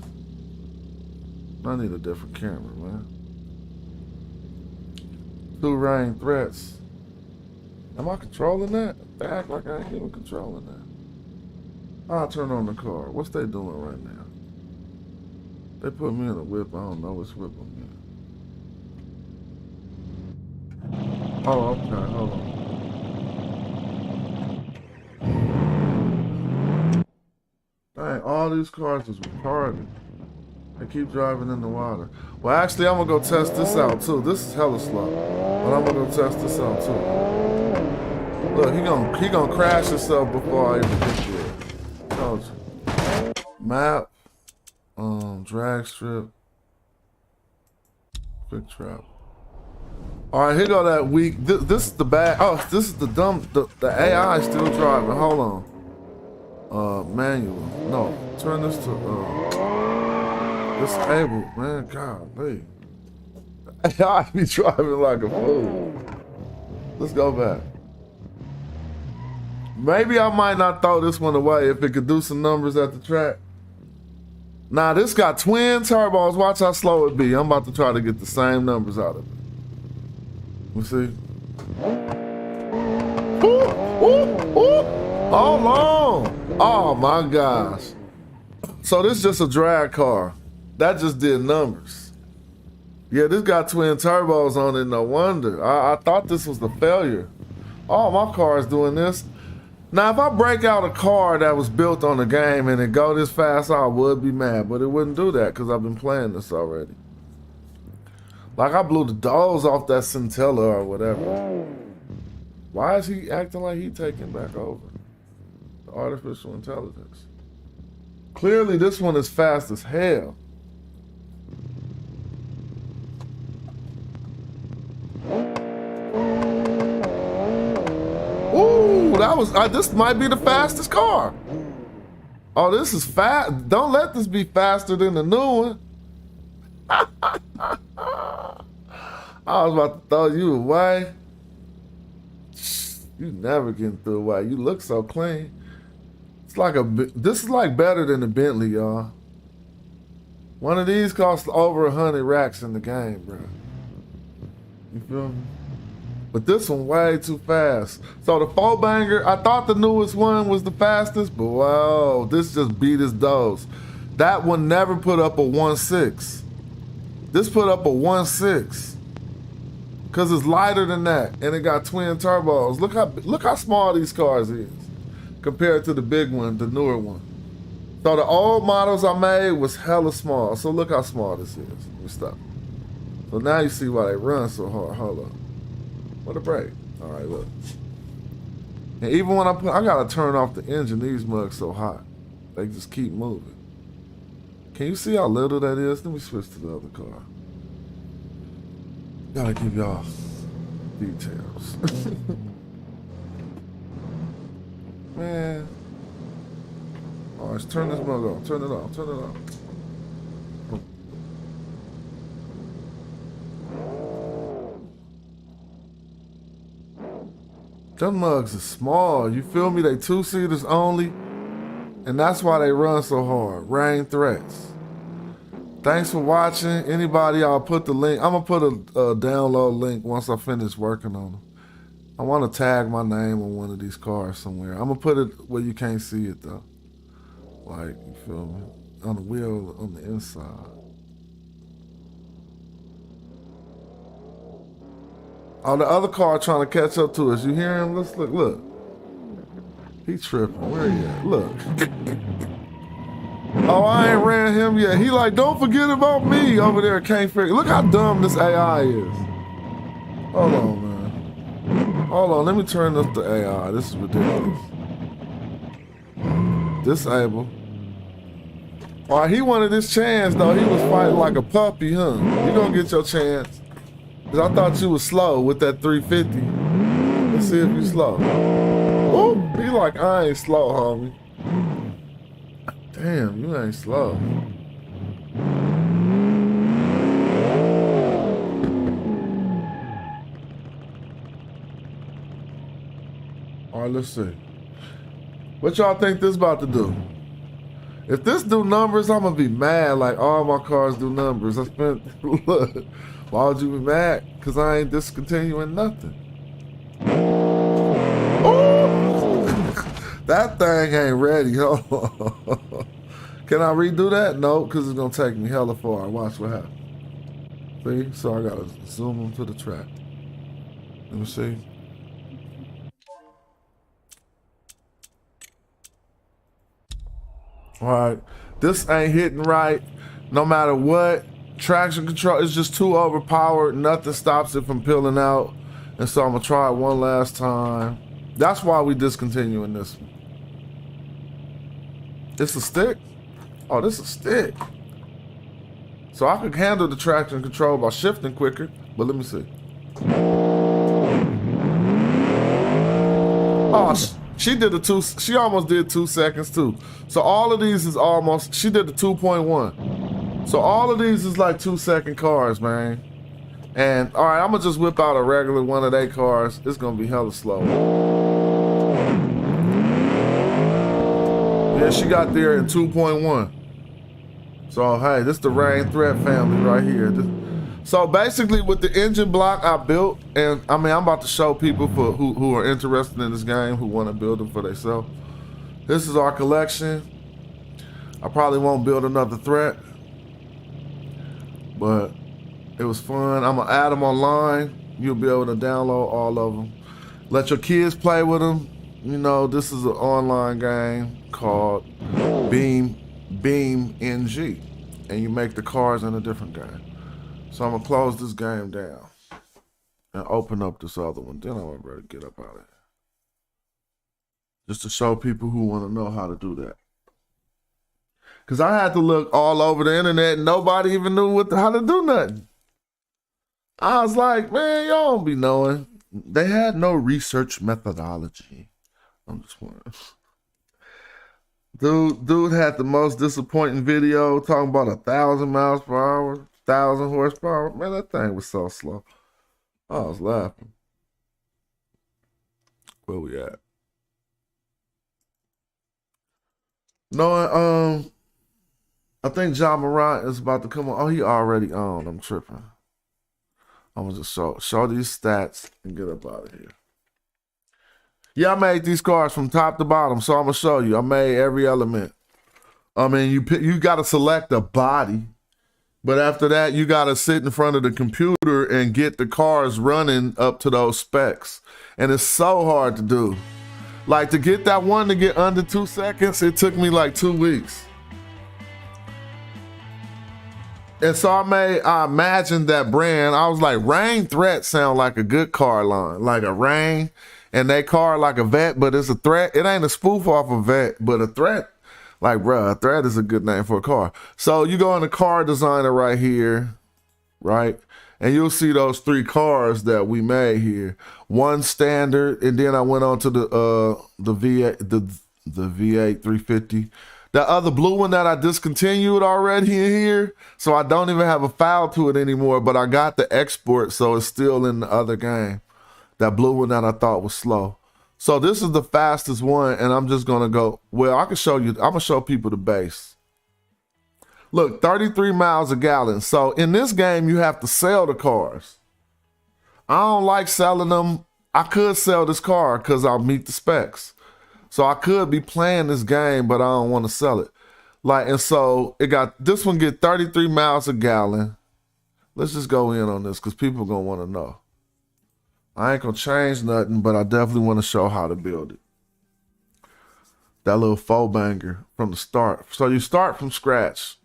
I need a different camera, man. 2 rain threats. Am I controlling that? They act like I ain't even controlling that. I'll turn on the car. What's they doing right now? They put me in a whip. I don't know which whip I'm in. Oh, okay. Hold on. Dang, all these cars is retarded. They keep driving in the water. Well, actually, I'm gonna go test this out too. This is hella slow, but I'm gonna go test this out too. Look, he gonna crash himself before I even get there. Told you. Map, drag strip, quick trap. All right, here go that weak. This is the bad. Oh, this is the dumb. The AI is still driving. Hold on. Manual. No, turn this to disable. Man, golly. AI be driving like a fool. Let's go back. Maybe I might not throw this one away if it could do some numbers at the track. Now this got twin turbos. Watch how slow it be. I'm about to try to get the same numbers out of it. Let's see. Ooh, ooh, ooh. Hold on. Oh my gosh. So this is just a drag car. That just did numbers. Yeah, this got twin turbos on it, no wonder. I thought this was the failure. Oh, my car is doing this. Now, if I break out a car that was built on the game and it go this fast, I would be mad, but it wouldn't do that because I've been playing this already. Like I blew the doors off that Centella or whatever. Why is he acting like he taking back over? The artificial intelligence. Clearly this one is fast as hell. Ooh, that was, this might be the fastest car. Oh, this is fast. Don't let this be faster than the new one. I was about to throw you away. You never getting through away. You look so clean. It's like this is like better than the Bentley, y'all. One of these costs over 100 racks in the game, bro. You feel me? But this one way too fast. So the four banger, I thought the newest one was the fastest, but wow, this just beat his dose. That one never put up a 1.6. This put up a 1.6. Cause it's lighter than that, and it got twin turbos. Look how small these cars is compared to the big one, the newer one. So the old models I made was hella small. So look how small this is. Let me stop. So now you see why they run so hard. Hold up. What a break. All right, look. And even when I gotta turn off the engine, these mugs so hot. They just keep moving. Can you see how little that is? Let me switch to the other car. Gotta give y'all details. Man. All right, let's turn this mug on. Turn it on. Turn it on. Them mugs are small. You feel me? They 2-seaters only. And that's why they run so hard. Rain threats. Thanks for watching. Anybody, I'll put the link. I'm going to put a download link once I finish working on them. I want to tag my name on one of these cars somewhere. I'm gonna put it where you can't see it though. Like, you feel me? On the wheel on the inside. Oh, the other car trying to catch up to us. You hear him? Let's look, look. He tripping. Where he at? Look. Oh, I ain't ran him yet. He like, don't forget about me over there. Can't figure. Look how dumb this AI is. Hold on, man. Hold on. Let me turn up the AI. This is ridiculous. Disable. All right, he wanted his chance, though. He was fighting like a puppy, huh? You gonna get your chance. Cause I thought you was slow with that 350. Let's see if you slow. Ooh, he like, I ain't slow, homie. Damn, you ain't slow. All right, let's see. What y'all think this about to do? If this do numbers, I'm gonna be mad. Like all my cars do numbers. I spent, look, why would you be mad? Cause I ain't discontinuing nothing. Ooh! That thing ain't ready. Hold on. Can I redo that? No, because it's going to take me hella far. Watch what happens. See? So I got to zoom into the track. Let me see. All right. This ain't hitting right. No matter what. Traction control is just too overpowered. Nothing stops it from peeling out. And so I'm going to try it one last time. That's why we discontinuing this one. It's a stick? Oh, this is a stick. So I could handle the traction control by shifting quicker, but let me see. Oh, she did the she almost did 2 seconds too. So all of these is almost, she did the 2.1. So all of these is like 2-second cars, man. And all right, I'm gonna just whip out a regular one of their cars. It's gonna be hella slow. Yeah, she got there in 2.1. So, hey, this is the Rain Threat family right here. So basically with the engine block I built, and I mean, I'm about to show people who are interested in this game, who want to build them for themselves. This is our collection. I probably won't build another threat, but it was fun. I'm gonna add them online. You'll be able to download all of them. Let your kids play with them. You know, this is an online game called BeamNG, and you make the cars in a different game. So I'm gonna close this game down and open up this other one. Then I'm gonna ready to get up out of here. Just to show people who want to know how to do that. Cause I had to look all over the internet and nobody even knew how to do nothing. I was like, man, y'all don't be knowing. They had no research methodology. I'm just wondering. Dude had the most disappointing video talking about 1,000 miles per hour, 1,000 horsepower. Man, that thing was so slow. I was laughing. Where we at? No, I think John Morant is about to come on. Oh, he already on. I'm tripping. I'm gonna just show these stats and get up out of here. Yeah, I made these cars from top to bottom, so I'm gonna show you. I made every element. I mean, you gotta select a body, but after that, you gotta sit in front of the computer and get the cars running up to those specs. And it's so hard to do. Like, to get that one to get under 2 seconds, it took me like 2 weeks. And so I imagined that brand. I was like, Rain Threat sound like a good car line, like a Rain. And they car like a Vet, but it's a threat. It ain't a spoof off a Vet, but a threat. Like, bruh, a threat is a good name for a car. So you go in the car designer right here, right? And you'll see those 3 cars that we made here. One standard, and then I went on to the V8, the V8 350. The other blue one that I discontinued already in here, so I don't even have a file to it anymore, but I got the export, so it's still in the other game. That blue one that I thought was slow. So this is the fastest one, and I'm just gonna go, well, I can show you, I'm gonna show people the base. Look, 33 miles a gallon. So in this game, you have to sell the cars. I don't like selling them. I could sell this car because I'll meet the specs. So I could be playing this game, but I don't want to sell it. Like, and so it got, this one get 33 miles a gallon. Let's just go in on this because people are going to want to know. I ain't going to change nothing, but I definitely want to show how to build it. That little faux banger from the start. So you start from scratch,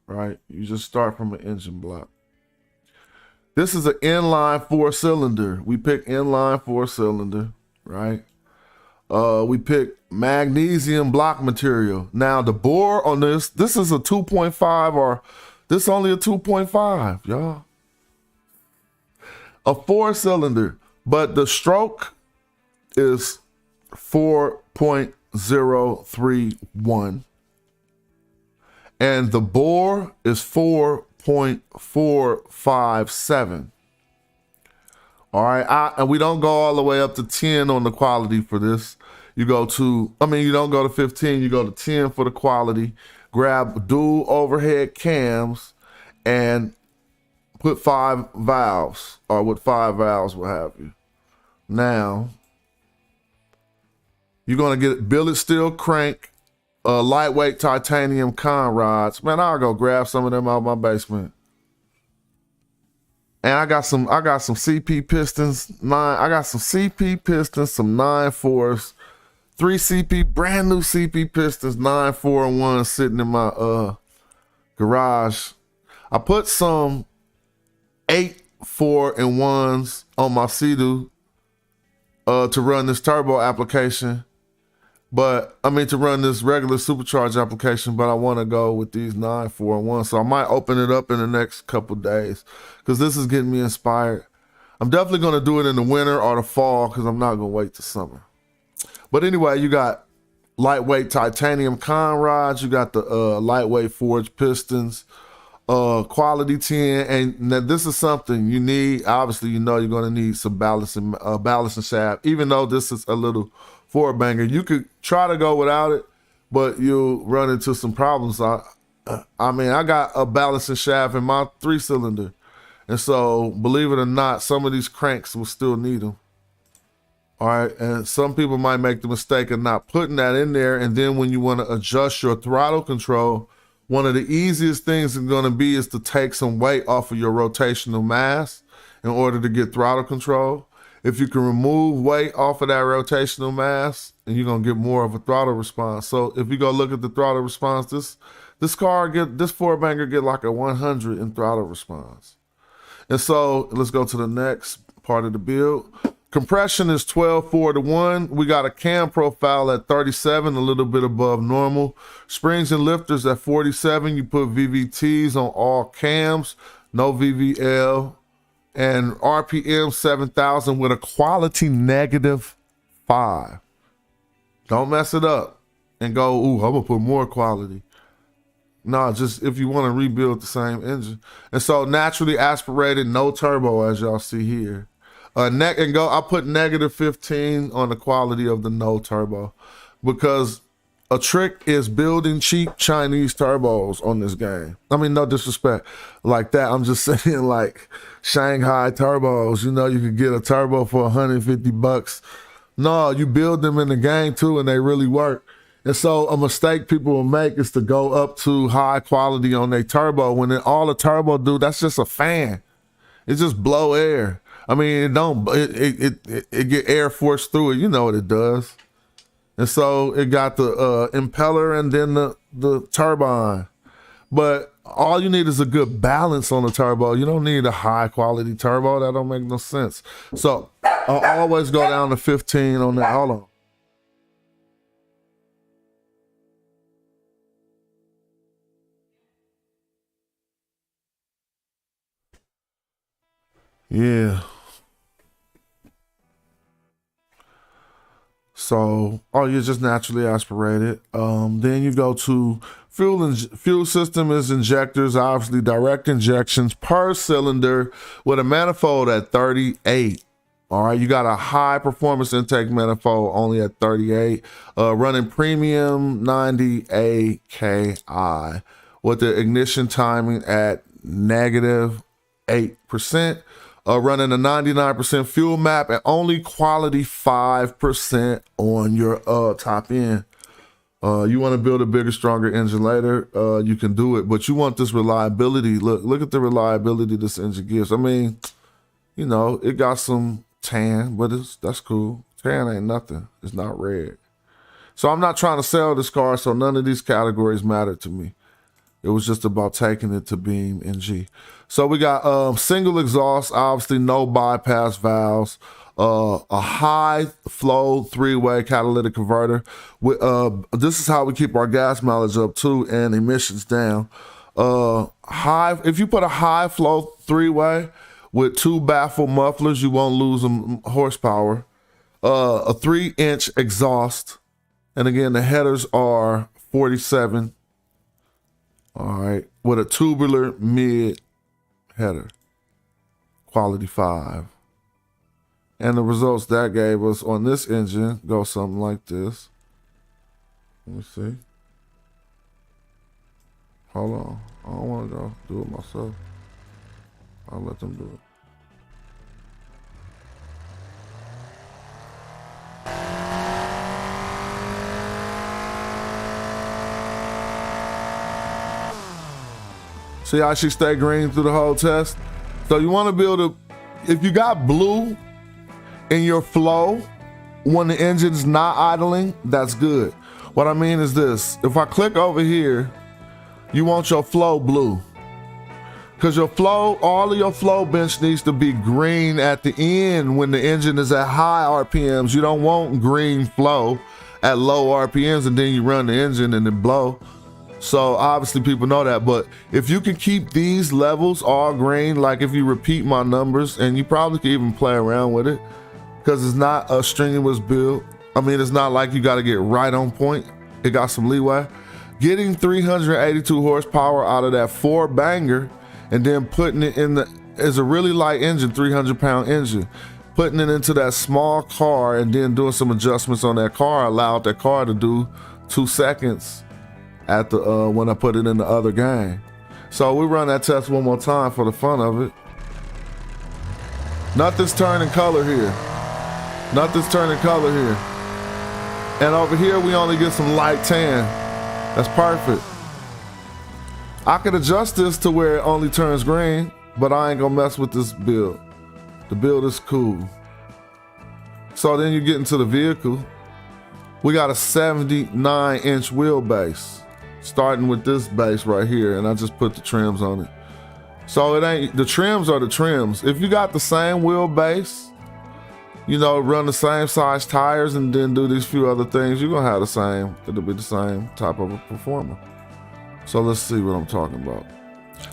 right? You just start from an engine block. This is an inline 4-cylinder. We pick inline 4-cylinder, right? We pick magnesium block material. Now the bore on this is a 2.5 or this only a 2.5, y'all. A 4-cylinder, but the stroke is 4.031. And the bore is 4.457. All right, and we don't go all the way up to 10 on the quality for this. You go to, you don't go to 15, you go to 10 for the quality. Grab dual overhead cams and put 5 valves, or with 5 valves, what have you. Now, you're gonna get billet steel crank, lightweight titanium con rods. Man, I'll go grab some of them out of my basement. And I got some CP pistons, some 9.4s, 3 CP, brand new CP pistons, 9.4-1 sitting in my garage. I put some 8.4-1s on my Sea-Doo to run this turbo application. But to run this regular supercharged application, but I want to go with these 9.4-1. So I might open it up in the next couple days because this is getting me inspired. I'm definitely going to do it in the winter or the fall because I'm not going to wait till summer. But anyway, you got lightweight titanium con rods. You got the lightweight forged pistons, quality 10. And now this is something you need. Obviously, you're going to need some balancing shaft, even though this is a little 4-banger. You could try to go without it, but you'll run into some problems. I got a balancing shaft in my 3-cylinder. And so, believe it or not, some of these cranks will still need them. All right, and some people might make the mistake of not putting that in there, and then when you want to adjust your throttle control, one of the easiest things it's going to be is to take some weight off of your rotational mass in order to get throttle control. If you can remove weight off of that rotational mass, and you're gonna get more of a throttle response. So if you go look at the throttle response, this 4-banger get like a 100 in throttle response. And so let's go to the next part of the build. Compression is 12.4-1. We got a cam profile at 37, a little bit above normal. Springs and lifters at 47. You put VVTs on all cams, no VVL. And RPM 7,000 with a quality -5. Don't mess it up and go, ooh, I'm gonna put more quality. No, just if you want to rebuild the same engine. And so naturally aspirated, no turbo, as y'all see here. I put -15 on the quality of the no turbo because a trick is building cheap Chinese turbos on this game. No disrespect like that. I'm just saying like Shanghai turbos. You could get a turbo for 150 bucks. No, you build them in the game too and they really work. And so a mistake people will make is to go up to high quality on their turbo when all a turbo do, that's just a fan. It just blow air. It get air forced through it. You know what it does. And so it got the impeller and then the turbine. But all you need is a good balance on the turbo. You don't need a high quality turbo. That don't make no sense. So I'll always go down to 15 on that. Hold on. Yeah. So, you're just naturally aspirated. Then you go to fuel system is injectors, obviously direct injections per cylinder with a manifold at 38. All right, you got a high performance intake manifold only at 38, running premium 90 AKI with the ignition timing at -8%. running a 99% fuel map and only quality 5% on your top end. You want to build a bigger, stronger engine later, you can do it, but you want this reliability. Look at the reliability this engine gives. I mean, you know, it got some tan, but that's cool. Tan ain't nothing. It's not red. So I'm not trying to sell this car, so none of these categories matter to me. It was just about taking it to BeamNG. So we got single exhaust, obviously no bypass valves, a high flow 3-way catalytic converter. This is how we keep our gas mileage up too and emissions down. If you put a high flow 3-way with 2 baffle mufflers, you won't lose horsepower. A 3-inch exhaust. And again, the headers are 47. All right, with a tubular mid header, quality 5. And the results that gave us on this engine go something like this. Let me see. Hold on, I don't want to go do it myself. I'll let them do it. See how she stayed green through the whole test? So you want to build if you got blue in your flow when the engine's not idling, that's good. What I mean is this, if I click over here, you want your flow blue. Because your flow, all of your flow bench needs to be green at the end when the engine is at high RPMs. You don't want green flow at low RPMs and then you run the engine and it blow. So obviously people know that, but if you can keep these levels all green, like if you repeat my numbers, and you probably can even play around with it because it's not a strenuous build. I mean, it's not like you got to get right on point. It got some leeway. Getting 382 horsepower out of that 4-banger and then putting it in is a really light engine, 300-pound engine. Putting it into that small car and then doing some adjustments on that car allowed that car to do 2 seconds at the when I put it in the other game. So we run that test one more time for the fun of it. Nothing's turning color here. Nothing's turning color here. And over here we only get some light tan. That's perfect. I could adjust this to where it only turns green, but I ain't gonna mess with this build. The build is cool. So then you get into the vehicle. We got a 79-inch wheelbase. Starting with this base right here, and I just put the trims on it. So it ain't, the trims are the trims. If you got the same wheelbase, you know, run the same size tires and then do these few other things, you're gonna have the same, it'll be the same type of a performer. So let's see what I'm talking about.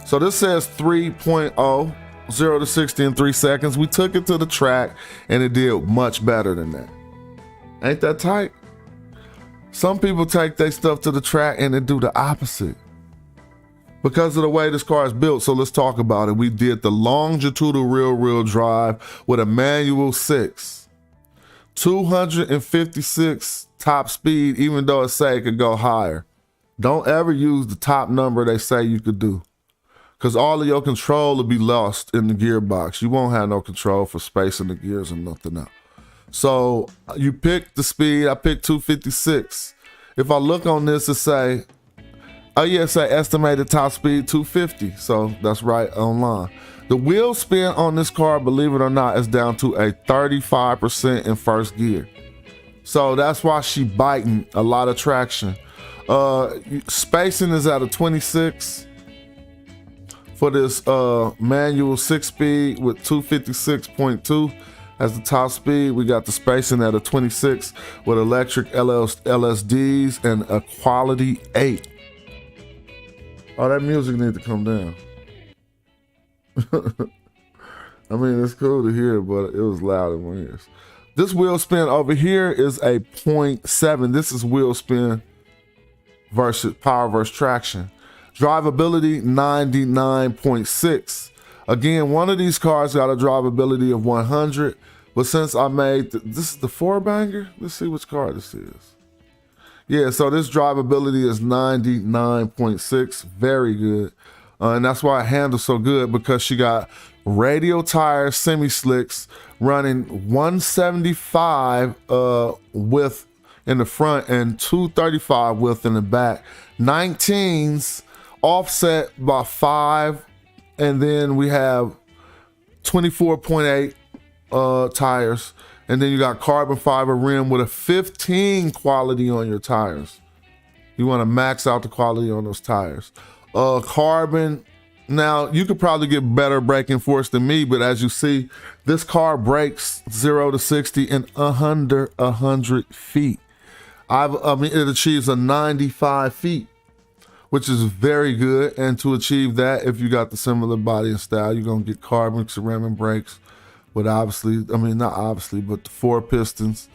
So this says 3.0, 0 to 60 in 3 seconds. We took it to the track and it did much better than that. Ain't that tight? Some people take their stuff to the track and they do the opposite because of the way this car is built. So let's talk about it. We did the longitudinal rear-wheel drive with a manual 6, 256 top speed, even though it say it could go higher. Don't ever use the top number they say you could do because all of your control will be lost in the gearbox. You won't have no control for spacing the gears and nothing else. So you pick the speed, I picked 256. If I look on this, it say, oh yeah, it say estimated top speed 250. So that's right online. The wheel spin on this car, believe it or not, is down to a 35% in first gear. So that's why she biting a lot of traction. Spacing is at a 26 for this manual 6-speed with 256.2. as the top speed. We got the spacing at a 26 with electric LSDs and a quality 8. Oh, that music needs to come down. I mean, it's cool to hear, but it was loud in my ears. This wheel spin over here is a 0.7. This is wheel spin versus power versus traction. Drivability 99.6. Again, one of these cars got a drivability of 100, but since I made, this is the 4-banger? Let's see which car this is. Yeah, so this drivability is 99.6, very good. And that's why it handles so good, because she got radial tires, semi-slicks, running 175 width in the front and 235 width in the back. 19s offset by 5, and then we have 24.8 tires, and then you got carbon fiber rim with a 15 quality on your tires. You want to max out the quality on those tires. Carbon, now you could probably get better braking force than me, but as you see, this car brakes 0 to 60 in under 100 feet. It achieves a 95 feet, which is very good. And to achieve that, if you got the similar body and style, you're gonna get carbon ceramic brakes with not obviously, but the 4 pistons,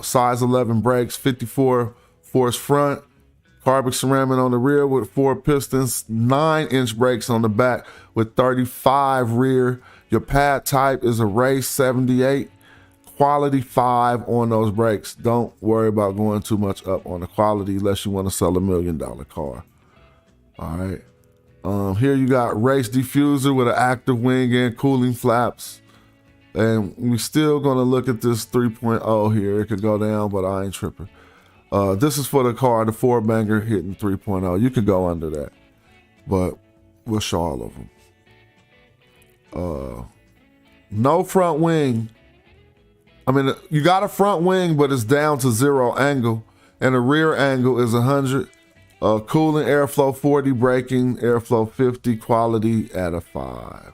size 11 brakes, 54 force front, carbon ceramic on the rear with 4 pistons, 9-inch brakes on the back with 35 rear. Your pad type is a race 78, quality 5 on those brakes. Don't worry about going too much up on the quality unless you want to sell $1 million car. All right. Here you got race diffuser with an active wing and cooling flaps. And we still gonna look at this 3.0 here. It could go down, but I ain't tripping. This is for the car, the 4-banger hitting 3.0. You could go under that, but we'll show all of them. No front wing. You got a front wing, but it's down to 0 angle, and the rear angle is 100. Cooling, airflow 40, braking, airflow 50, quality at a 5.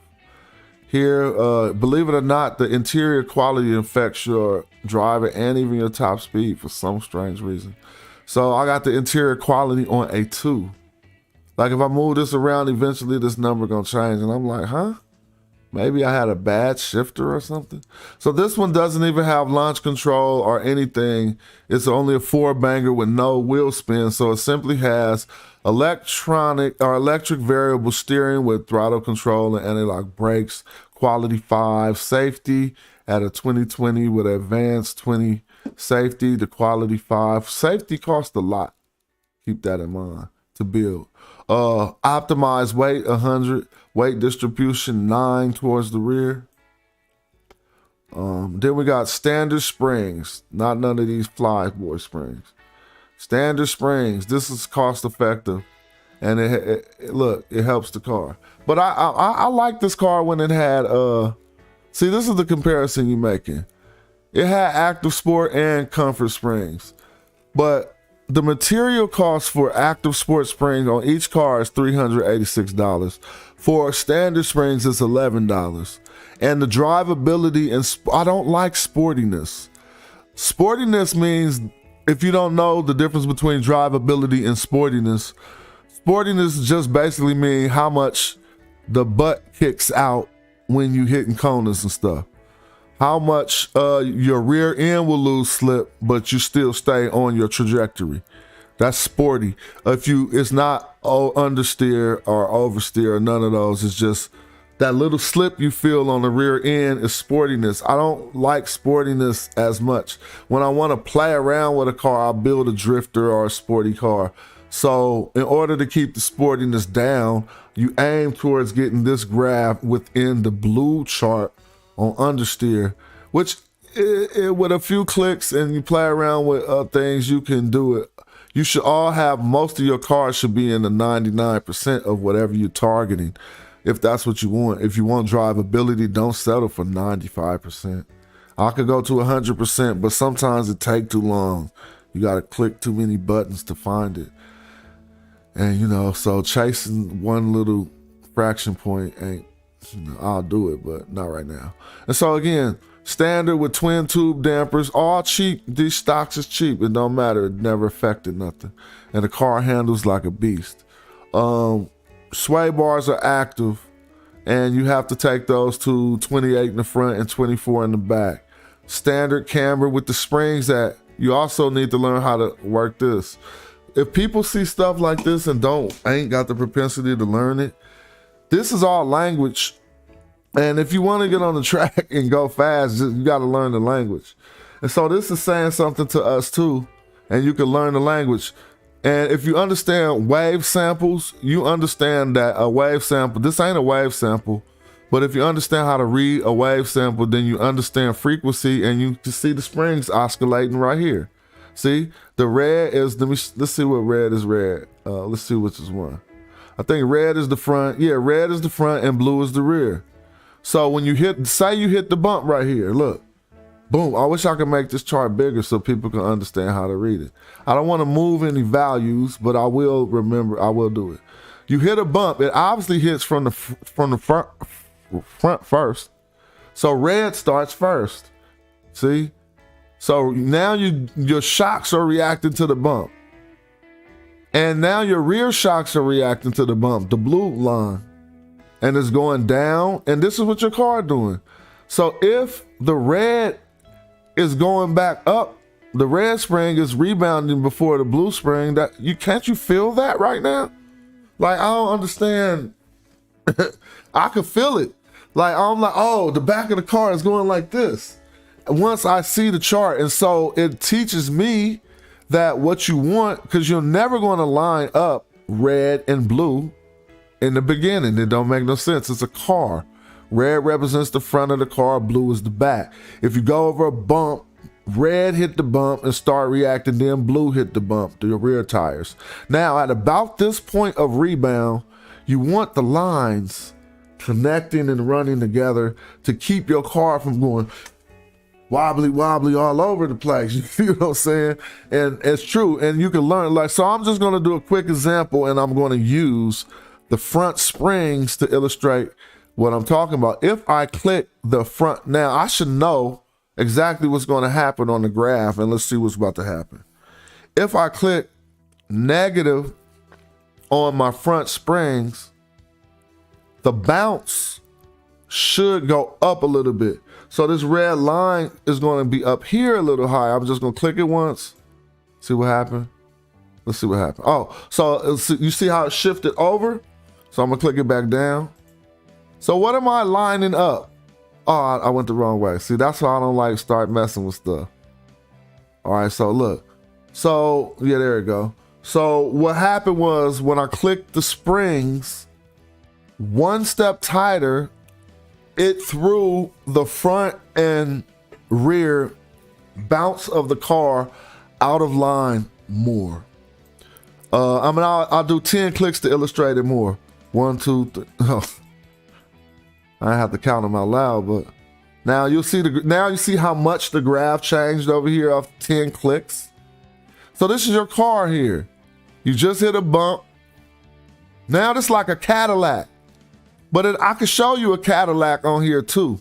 Here, believe it or not, the interior quality affects your driver and even your top speed for some strange reason. So I got the interior quality on a 2. Like if I move this around, eventually this number gonna change, and I'm like, huh? Maybe I had a bad shifter or something. So this one doesn't even have launch control or anything. It's only a 4-banger with no wheel spin. So it simply has electric variable steering with throttle control and anti-lock brakes, quality 5, safety at a 2020 with advanced 20 safety, the quality 5. Safety costs a lot. Keep that in mind to build. Optimized weight 100, weight distribution 9 towards the rear. Then we got standard springs, not none of these flyboy springs. Standard springs. This is cost effective, and it helps the car. But I like this car when it had see, this is the comparison you're making. It had active sport and comfort springs, but the material cost for active sport springs on each car is $386. For standard springs, it's $11. And the drivability, and I don't like sportiness. Sportiness means, if you don't know the difference between drivability and sportiness just basically means how much the butt kicks out when you hitting corners and stuff. How much your rear end will lose slip, but you still stay on your trajectory. That's sporty. It's not understeer or oversteer or none of those. It's just that little slip you feel on the rear end is sportiness. I don't like sportiness as much. When I want to play around with a car, I'll build a drifter or a sporty car. So in order to keep the sportiness down, you aim towards getting this graph within the blue chart on understeer, which with a few clicks and you play around with things, you can do it. You should all have, most of your cars should be in the 99% of whatever you're targeting, if that's what you want. If you want drivability, don't settle for 95%. I could go to 100%, but sometimes it takes too long. You got to click too many buttons to find it. And, so chasing one little fraction point ain't, I'll do it, but not right now. And so again, standard with twin tube dampers, all cheap. These stocks is cheap. It don't matter. It never affected nothing. And the car handles like a beast. Sway bars are active, and you have to take those to 28 in the front and 24 in the back. Standard camber with the springs that you also need to learn how to work this. If people see stuff like this and ain't got the propensity to learn it, this is all language. And if you want to get on the track and go fast, you got to learn the language. And so this is saying something to us too. And you can learn the language. And if you understand wave samples, you understand that a wave sample, this ain't a wave sample, but if you understand how to read a wave sample, then you understand frequency, and you can see the springs oscillating right here. See, the red is, let's see what red is red. Let's see which is one. I think red is the front. Yeah, red is the front and blue is the rear. So when you hit, say you hit the bump right here, look, boom. I wish I could make this chart bigger so people can understand how to read it. I don't want to move any values, but I will remember, I will do it. You hit a bump, it obviously hits from the front first. So red starts first. See? So now your shocks are reacting to the bump. And now your rear shocks are reacting to the bump, the blue line. And it's going down, and this is what your car doing. So if the red is going back up, the red spring is rebounding before the blue spring, can't you feel that right now? Like, I don't understand. I could feel it. Like, I'm like, oh, the back of the car is going like this. Once I see the chart, and so it teaches me that what you want, because you're never going to line up red and blue in the beginning. It don't make no sense. It's a car. Red represents the front of the car, blue is the back. If you go over a bump, red hit the bump and start reacting, then blue hit the bump, the rear tires. Now, at about this point of rebound, you want the lines connecting and running together to keep your car from going wobbly all over the place. You feel what I'm saying? And it's true, and you can learn. Like, so I'm just gonna do a quick example, and I'm gonna use the front springs to illustrate what I'm talking about. If I click the front, now I should know exactly what's gonna happen on the graph, and let's see what's about to happen. If I click negative on my front springs, the bounce should go up a little bit. So this red line is going to be up here a little high. I'm just going to click it once. See what happened? Let's see what happened. Oh, so you see how it shifted over? So I'm going to click it back down. So what am I lining up? Oh, I went the wrong way. See, that's why I don't like start messing with stuff. All right, so look. So, yeah, there we go. So what happened was when I clicked the springs, one step tighter, it threw the front and rear bounce of the car out of line more. I'll do 10 clicks to illustrate it more. 1, 2, 3. Oh, I have to count them out loud, but now you see how much the graph changed over here of 10 clicks. So this is your car here. You just hit a bump. Now this is like a Cadillac. But I could show you a Cadillac on here too.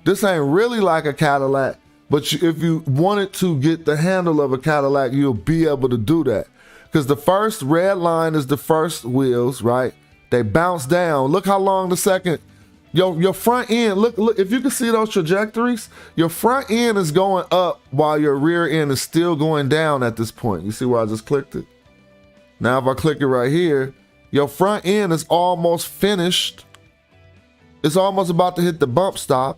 This ain't really like a Cadillac, but if you wanted to get the handle of a Cadillac, you'll be able to do that. Because the first red line is the first wheels, right? They bounce down. Look how long the second, your front end, look, if you can see those trajectories, your front end is going up while your rear end is still going down at this point. You see where I just clicked it? Now if I click it right here, your front end is almost finished. It's almost about to hit the bump stop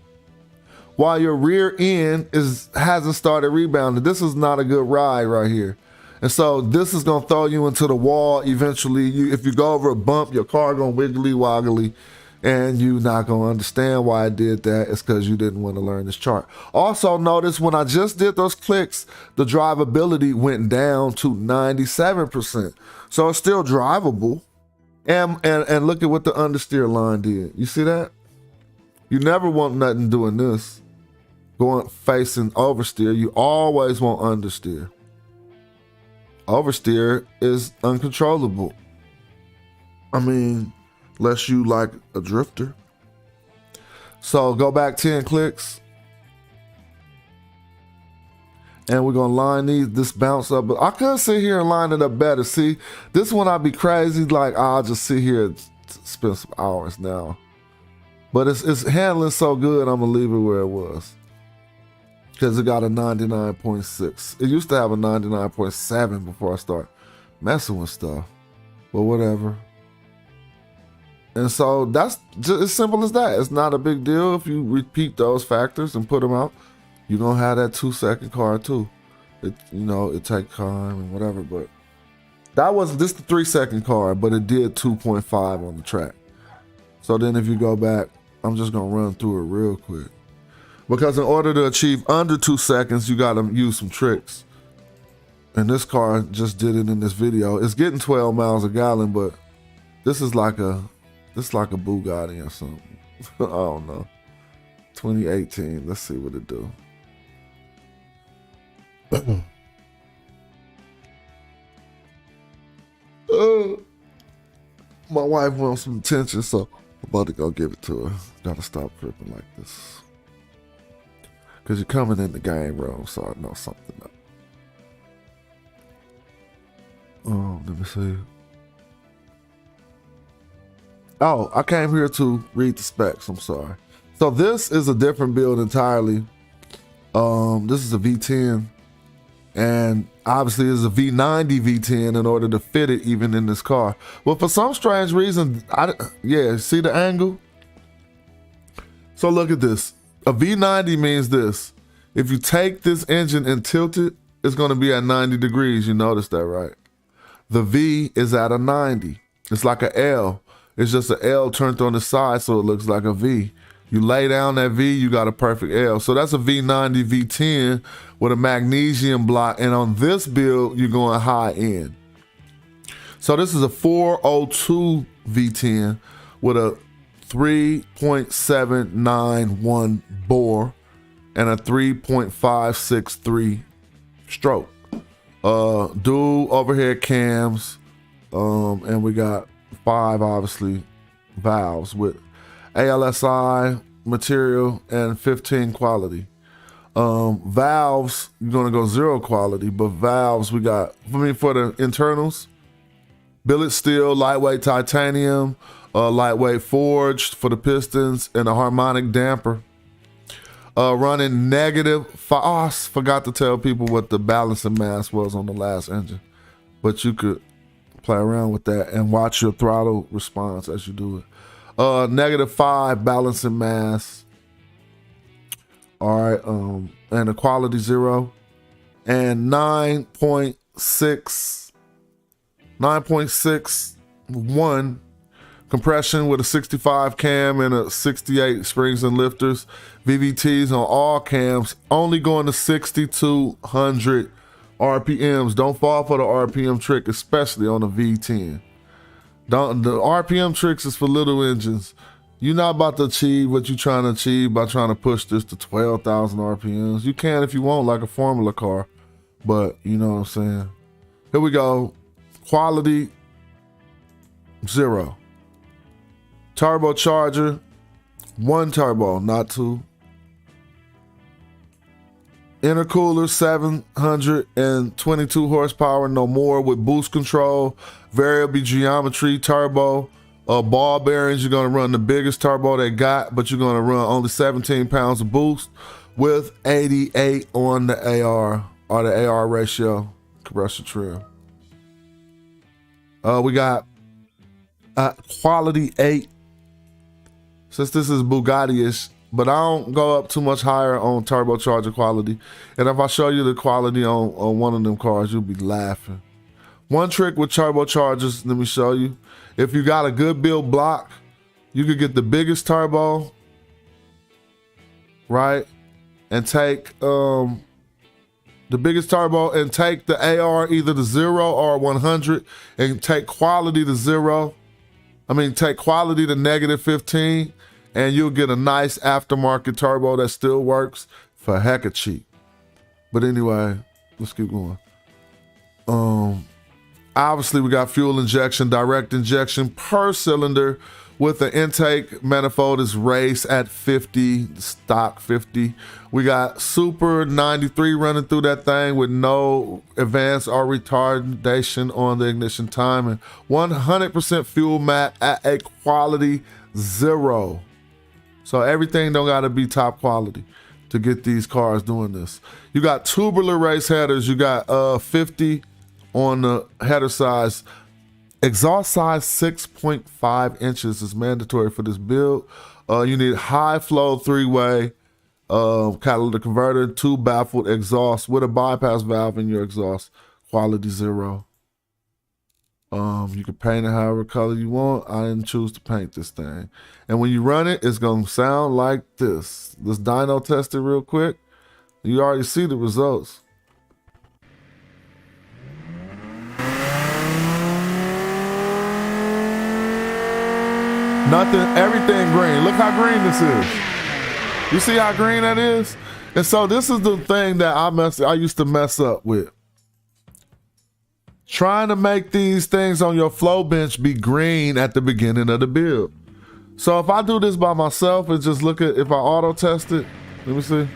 while your rear end hasn't started rebounding. This is not a good ride right here. And so this is gonna throw you into the wall eventually. If you go over a bump, your car gonna wiggly woggly and you're not gonna understand why I did that. It's because you didn't want to learn this chart. Also notice when I just did those clicks, the drivability went down to 97%. So it's still drivable. And look at what the understeer line did. You see that? You never want nothing doing this. Going facing oversteer. You always want understeer. Oversteer is uncontrollable. I mean, unless you like a drifter. So go back 10 clicks. And we're gonna line this bounce up. But I could sit here and line it up better. See, this one I'd be crazy. Like, I'll just sit here and spend some hours now. But it's handling so good, I'm gonna leave it where it was. Because it got a 99.6. It used to have a 99.7 before I start messing with stuff. But whatever. And so that's just as simple as that. It's not a big deal if you repeat those factors and put them out. You're gonna have that 2-second car too. It takes time and whatever, but This the 3-second car, but it did 2.5 on the track. So then if you go back, I'm just gonna run through it real quick. Because in order to achieve under 2 seconds, you gotta use some tricks. And this car just did it in this video. It's getting 12 miles a gallon, but this is like a Bugatti or something. I don't know. 2018, let's see what it do. My wife wants some attention, so I'm about to go give it to her. Gotta stop tripping like this. Cause you're coming in the game wrong, so I know something up. Let me see. Oh, I came here to read the specs, I'm sorry. So this is a different build entirely. This is a V10. And obviously it's a V90 V10 in order to fit it even in this car. Well, for some strange reason, yeah, see the angle? So look at this. A V90 means this. If you take this engine and tilt it, it's gonna be at 90 degrees. You notice that, right? The V is at a 90. It's like a L. It's just an L turned on the side so it looks like a V. You lay down that V, you got a perfect L. So that's a V90 V10 with a magnesium block. And on this build, you're going high end. So this is a 402 V10 with a 3.791 bore and a 3.563 stroke. Dual overhead cams, and we got 5 obviously valves with ALSI material and 15 quality. Valves, you're gonna go 0 quality, but valves we got, for the internals, billet steel, lightweight titanium, lightweight forged for the pistons, and a harmonic damper. Running negative, I forgot to tell people what the balancing mass was on the last engine, but you could play around with that and watch your throttle response as you do it. -5 balancing mass. All right, and a quality 0, and 9.61 compression with a 65 cam and a 68 springs and lifters. VVTs on all cams, only going to 6,200 RPMs. Don't fall for the RPM trick, especially on a V10. The RPM tricks is for little engines. You're not about to achieve what you're trying to achieve by trying to push this to 12,000 RPMs. You can if you want, like a formula car, but you know what I'm saying? Here we go. Quality 0. Turbocharger, 1 turbo, not 2. Intercooler, 722 horsepower, no more, with boost control, variable geometry, turbo. Ball bearings, you're gonna run the biggest turbo they got, but you're gonna run only 17 pounds of boost with 88 on the AR, or the AR ratio, compressor trim. We got quality 8. Since this is Bugatti-ish, but I don't go up too much higher on turbocharger quality. And if I show you the quality on one of them cars, you'll be laughing. One trick with turbochargers, let me show you. If you got a good build block, you could get the biggest turbo, right? And take the biggest turbo and take the AR either to 0 or 100 and take quality to 0. Take quality to -15, and you'll get a nice aftermarket turbo that still works for hecka cheap. But anyway, let's keep going. Obviously we got fuel injection, direct injection per cylinder with the intake manifold is race at 50, stock 50. We got Super 93 running through that thing with no advance or retardation on the ignition time, and 100% fuel map at a quality 0. So everything don't gotta be top quality to get these cars doing this. You got tubular race headers, you got 50 on the header size. Exhaust size 6.5 inches is mandatory for this build. You need high flow 3-way catalytic converter, 2 baffled exhaust with a bypass valve in your exhaust, quality 0. You can paint it however color you want. I didn't choose to paint this thing. And when you run it, it's gonna sound like this. Let's dyno test it real quick. You already see the results. Nothing, everything green. Look how green this is. You see how green that is? And so this is the thing that I used to mess up with. Trying to make these things on your flow bench be green at the beginning of the build. So if I do this by myself and just look at, if I auto test it, let me see.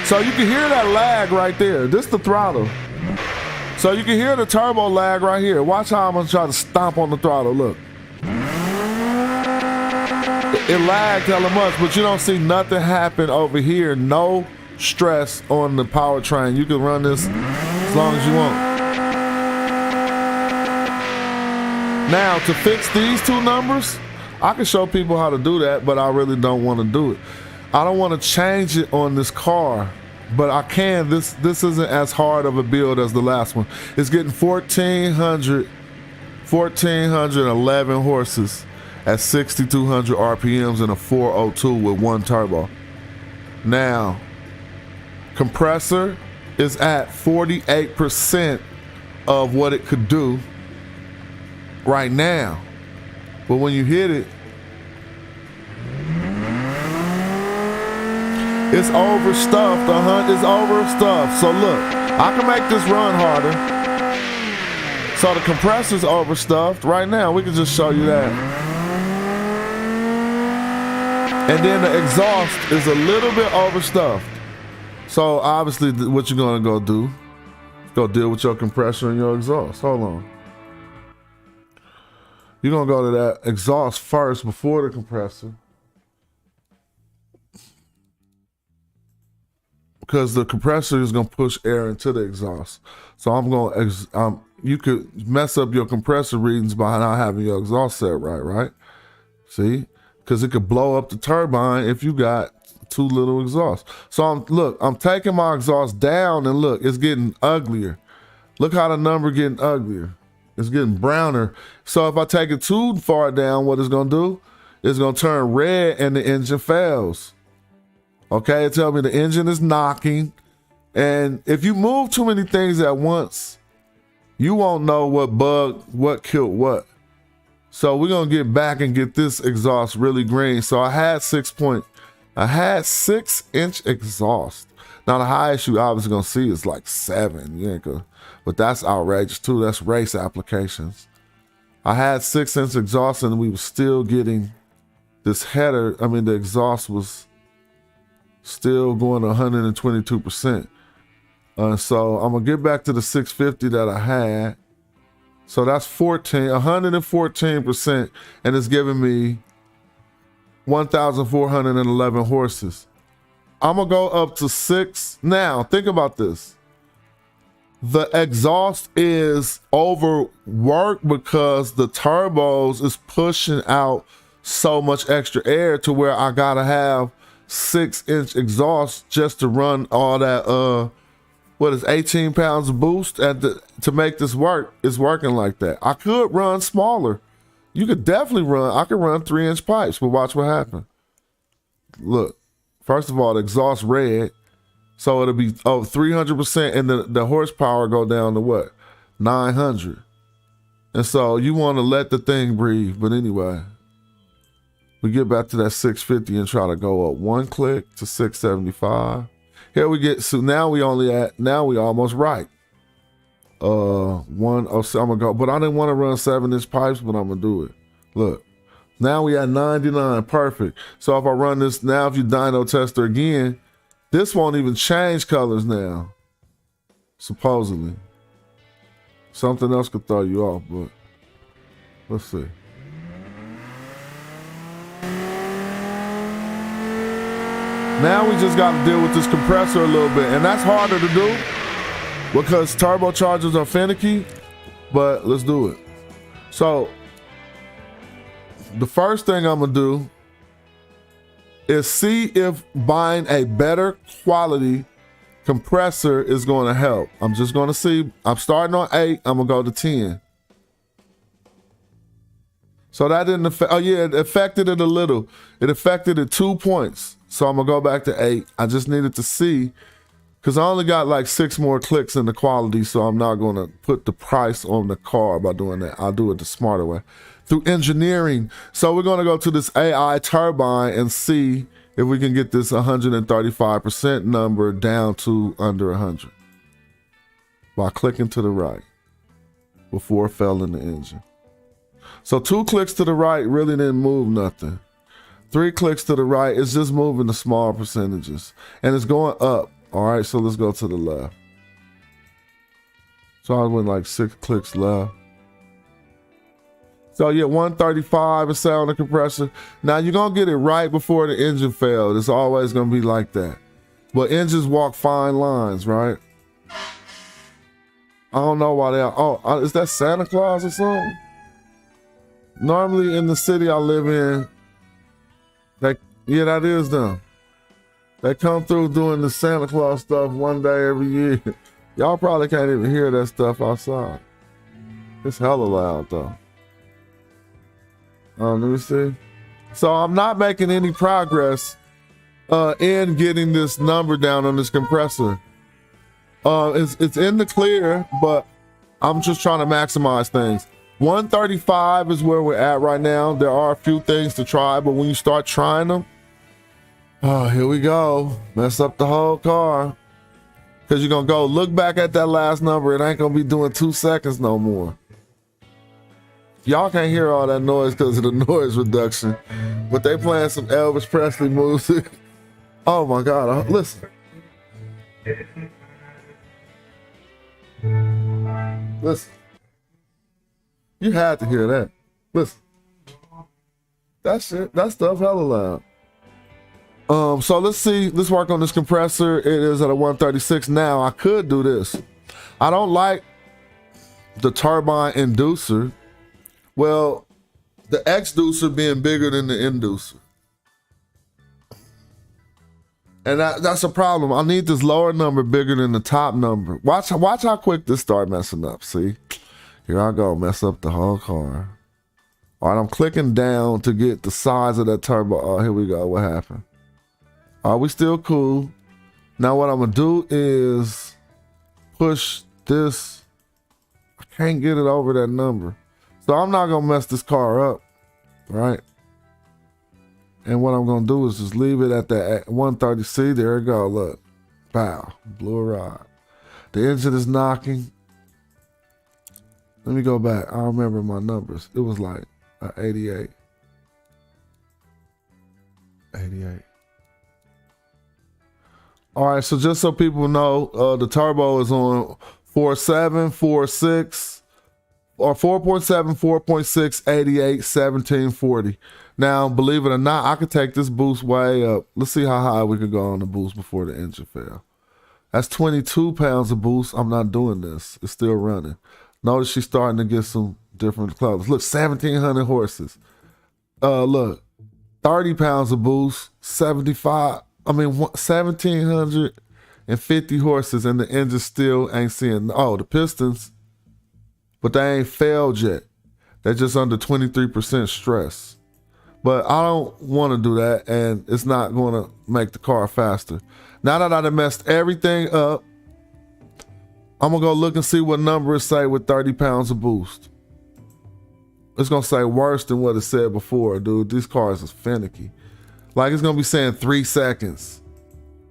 So you can hear that lag right there. This is the throttle. So you can hear the turbo lag right here. Watch how I'm gonna try to stomp on the throttle, look. It lagged hella much, but you don't see nothing happen over here. No stress on the powertrain. You can run this as long as you want. Now, to fix these two numbers, I can show people how to do that, but I really don't want to do it. I don't want to change it on this car, but I can. This isn't as hard of a build as the last one. It's getting 1,411 horses at 6,200 RPMs in a 402 with one turbo. Now, compressor is at 48% of what it could do right now. But when you hit it, it's overstuffed. It's overstuffed. So look, I can make this run harder. So the compressor's overstuffed. Right now, we can just show you that. And then the exhaust is a little bit overstuffed. So obviously what you're gonna go do, go deal with your compressor and your exhaust. Hold on. You're gonna go to that exhaust first before the compressor. Because the compressor is gonna push air into the exhaust. So I'm gonna, you could mess up your compressor readings by not having your exhaust set right? See? Because it could blow up the turbine if you got too little exhaust. So I'm taking my exhaust down and look, it's getting uglier. Look how the number getting uglier. It's getting browner. So if I take it too far down, what it's gonna do, it's gonna turn red and the engine fails. Okay, it tells me the engine is knocking. And if you move too many things at once, you won't know what killed what. So we're gonna get back and get this exhaust really green. So I had 6-inch exhaust. Now the highest you obviously gonna see is like 7, but that's outrageous too. That's race applications. I had 6-inch exhaust and we were still getting this header. I mean, the exhaust was still going 122%. So I'm gonna get back to the 650 that I had. So that's 114%, and it's giving me 1,411 horses. I'm gonna go up to 6. Now, think about this. The exhaust is overworked because the turbos is pushing out so much extra air to where I gotta have 6-inch exhaust just to run all that, 18 pounds of boost to make this work. It's working like that. I could run smaller. You could definitely run. I could run 3-inch pipes, but watch what happens. Look, first of all, the exhaust red, so it'll be 300%, and the horsepower go down to what? 900. And so you want to let the thing breathe. But anyway, we get back to that 650 and try to go up 1 click to 675. Here we get, so now we almost right. 106, I'm gonna go, but I didn't want to run 7-inch pipes, but I'm gonna do it. Look, now we at 99, perfect. So if I run this now, if you dyno tester again, this won't even change colors now. Supposedly. Something else could throw you off, but let's see. Now we just got to deal with this compressor a little bit, and that's harder to do because turbochargers are finicky, but let's do it. So the first thing I'm gonna do is see if buying a better quality compressor is going to help. I'm just going to see. I'm starting on 8. I'm going to go to 10. So that didn't affect. Oh, yeah, it affected it a little. It affected it 2 points. So I'm going to go back to 8. I just needed to see, because I only got like 6 more clicks in the quality, so I'm not going to put the price on the car by doing that. I'll do it the smarter way. Through engineering. So we're going to go to this AI turbine and see if we can get this 135% number down to under 100 by clicking to the right before it fell in the engine. So 2 clicks to the right really didn't move nothing. 3 clicks to the right, it's just moving the small percentages. And it's going up. All right, so let's go to the left. So I went like 6 clicks left. So yeah, 135 is set on the compressor. Now you're gonna get it right before the engine failed. It's always gonna be like that. But engines walk fine lines, right? I don't know why they are. Oh, is that Santa Claus or something? Normally in the city I live in, yeah, that is them. They come through doing the Santa Claus stuff one day every year. Y'all probably can't even hear that stuff outside. It's hella loud though. Let me see. So I'm not making any progress in getting this number down on this compressor. It's in the clear, but I'm just trying to maximize things. 135 is where we're at right now. There are a few things to try, but when you start trying them, oh, here we go. Mess up the whole car. Because you're going to go look back at that last number. It ain't going to be doing 2 seconds no more. Y'all can't hear all that noise because of the noise reduction. But they playing some Elvis Presley music. Oh my God. Listen. Listen. You had to hear that. Listen. That shit, that stuff hella loud. So let's see, let's work on this compressor. It is at a 136 now. I could do this. I don't like the turbine inducer. Well, the exducer being bigger than the inducer. And that's a problem. I need this lower number bigger than the top number. Watch how quick this start messing up, see? Here I go, mess up the whole car. All right, I'm clicking down to get the size of that turbo. Oh, here we go, what happened? Are we still cool? Now what I'm gonna do is push this. I can't get it over that number. So I'm not gonna mess this car up, right? And what I'm gonna do is just leave it at that 130. See, there it go, look. Pow, blew a rod. The engine is knocking. Let me go back. I remember my numbers. It was like 88. 88. All right, so just so people know, the turbo is on 4.7, 4.6, or 4.7, 4.6, 88, 1740. Now, believe it or not, I could take this boost way up. Let's see how high we could go on the boost before the engine fail. That's 22 pounds of boost. I'm not doing this. It's still running. Notice she's starting to get some different colors. Look, 1,700 horses. Look, 30 pounds of boost, 1,750 horses, and the engine still ain't seeing. Oh, the pistons, but they ain't failed yet. They're just under 23% stress. But I don't want to do that, and it's not going to make the car faster. Now that I done messed everything up, I'm going to go look and see what number it say with 30 pounds of boost. It's going to say worse than what it said before, dude. These cars is finicky. Like, it's going to be saying 3 seconds.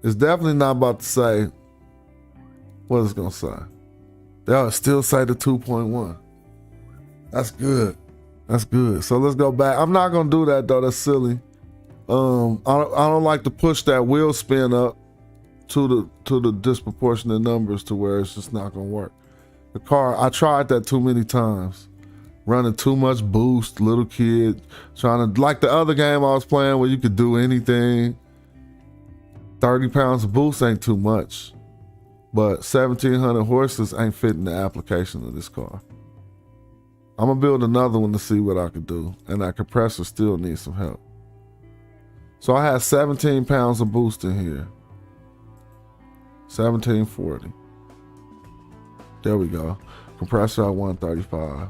It's definitely not about to say what it's going to say. They'll still say the 2.1. That's good. That's good. So let's go back. I'm not going to do that, though. That's silly. I don't like to push that wheel spin up to the disproportionate numbers to where it's just not going to work. The car, I tried that too many times. Running too much boost, little kid, trying to, like the other game I was playing where you could do anything. 30 pounds of boost ain't too much, but 1,700 horses ain't fitting the application of this car. I'm gonna build another one to see what I could do, and that compressor still needs some help. So I had 17 pounds of boost in here. 1740. There we go. Compressor at 135.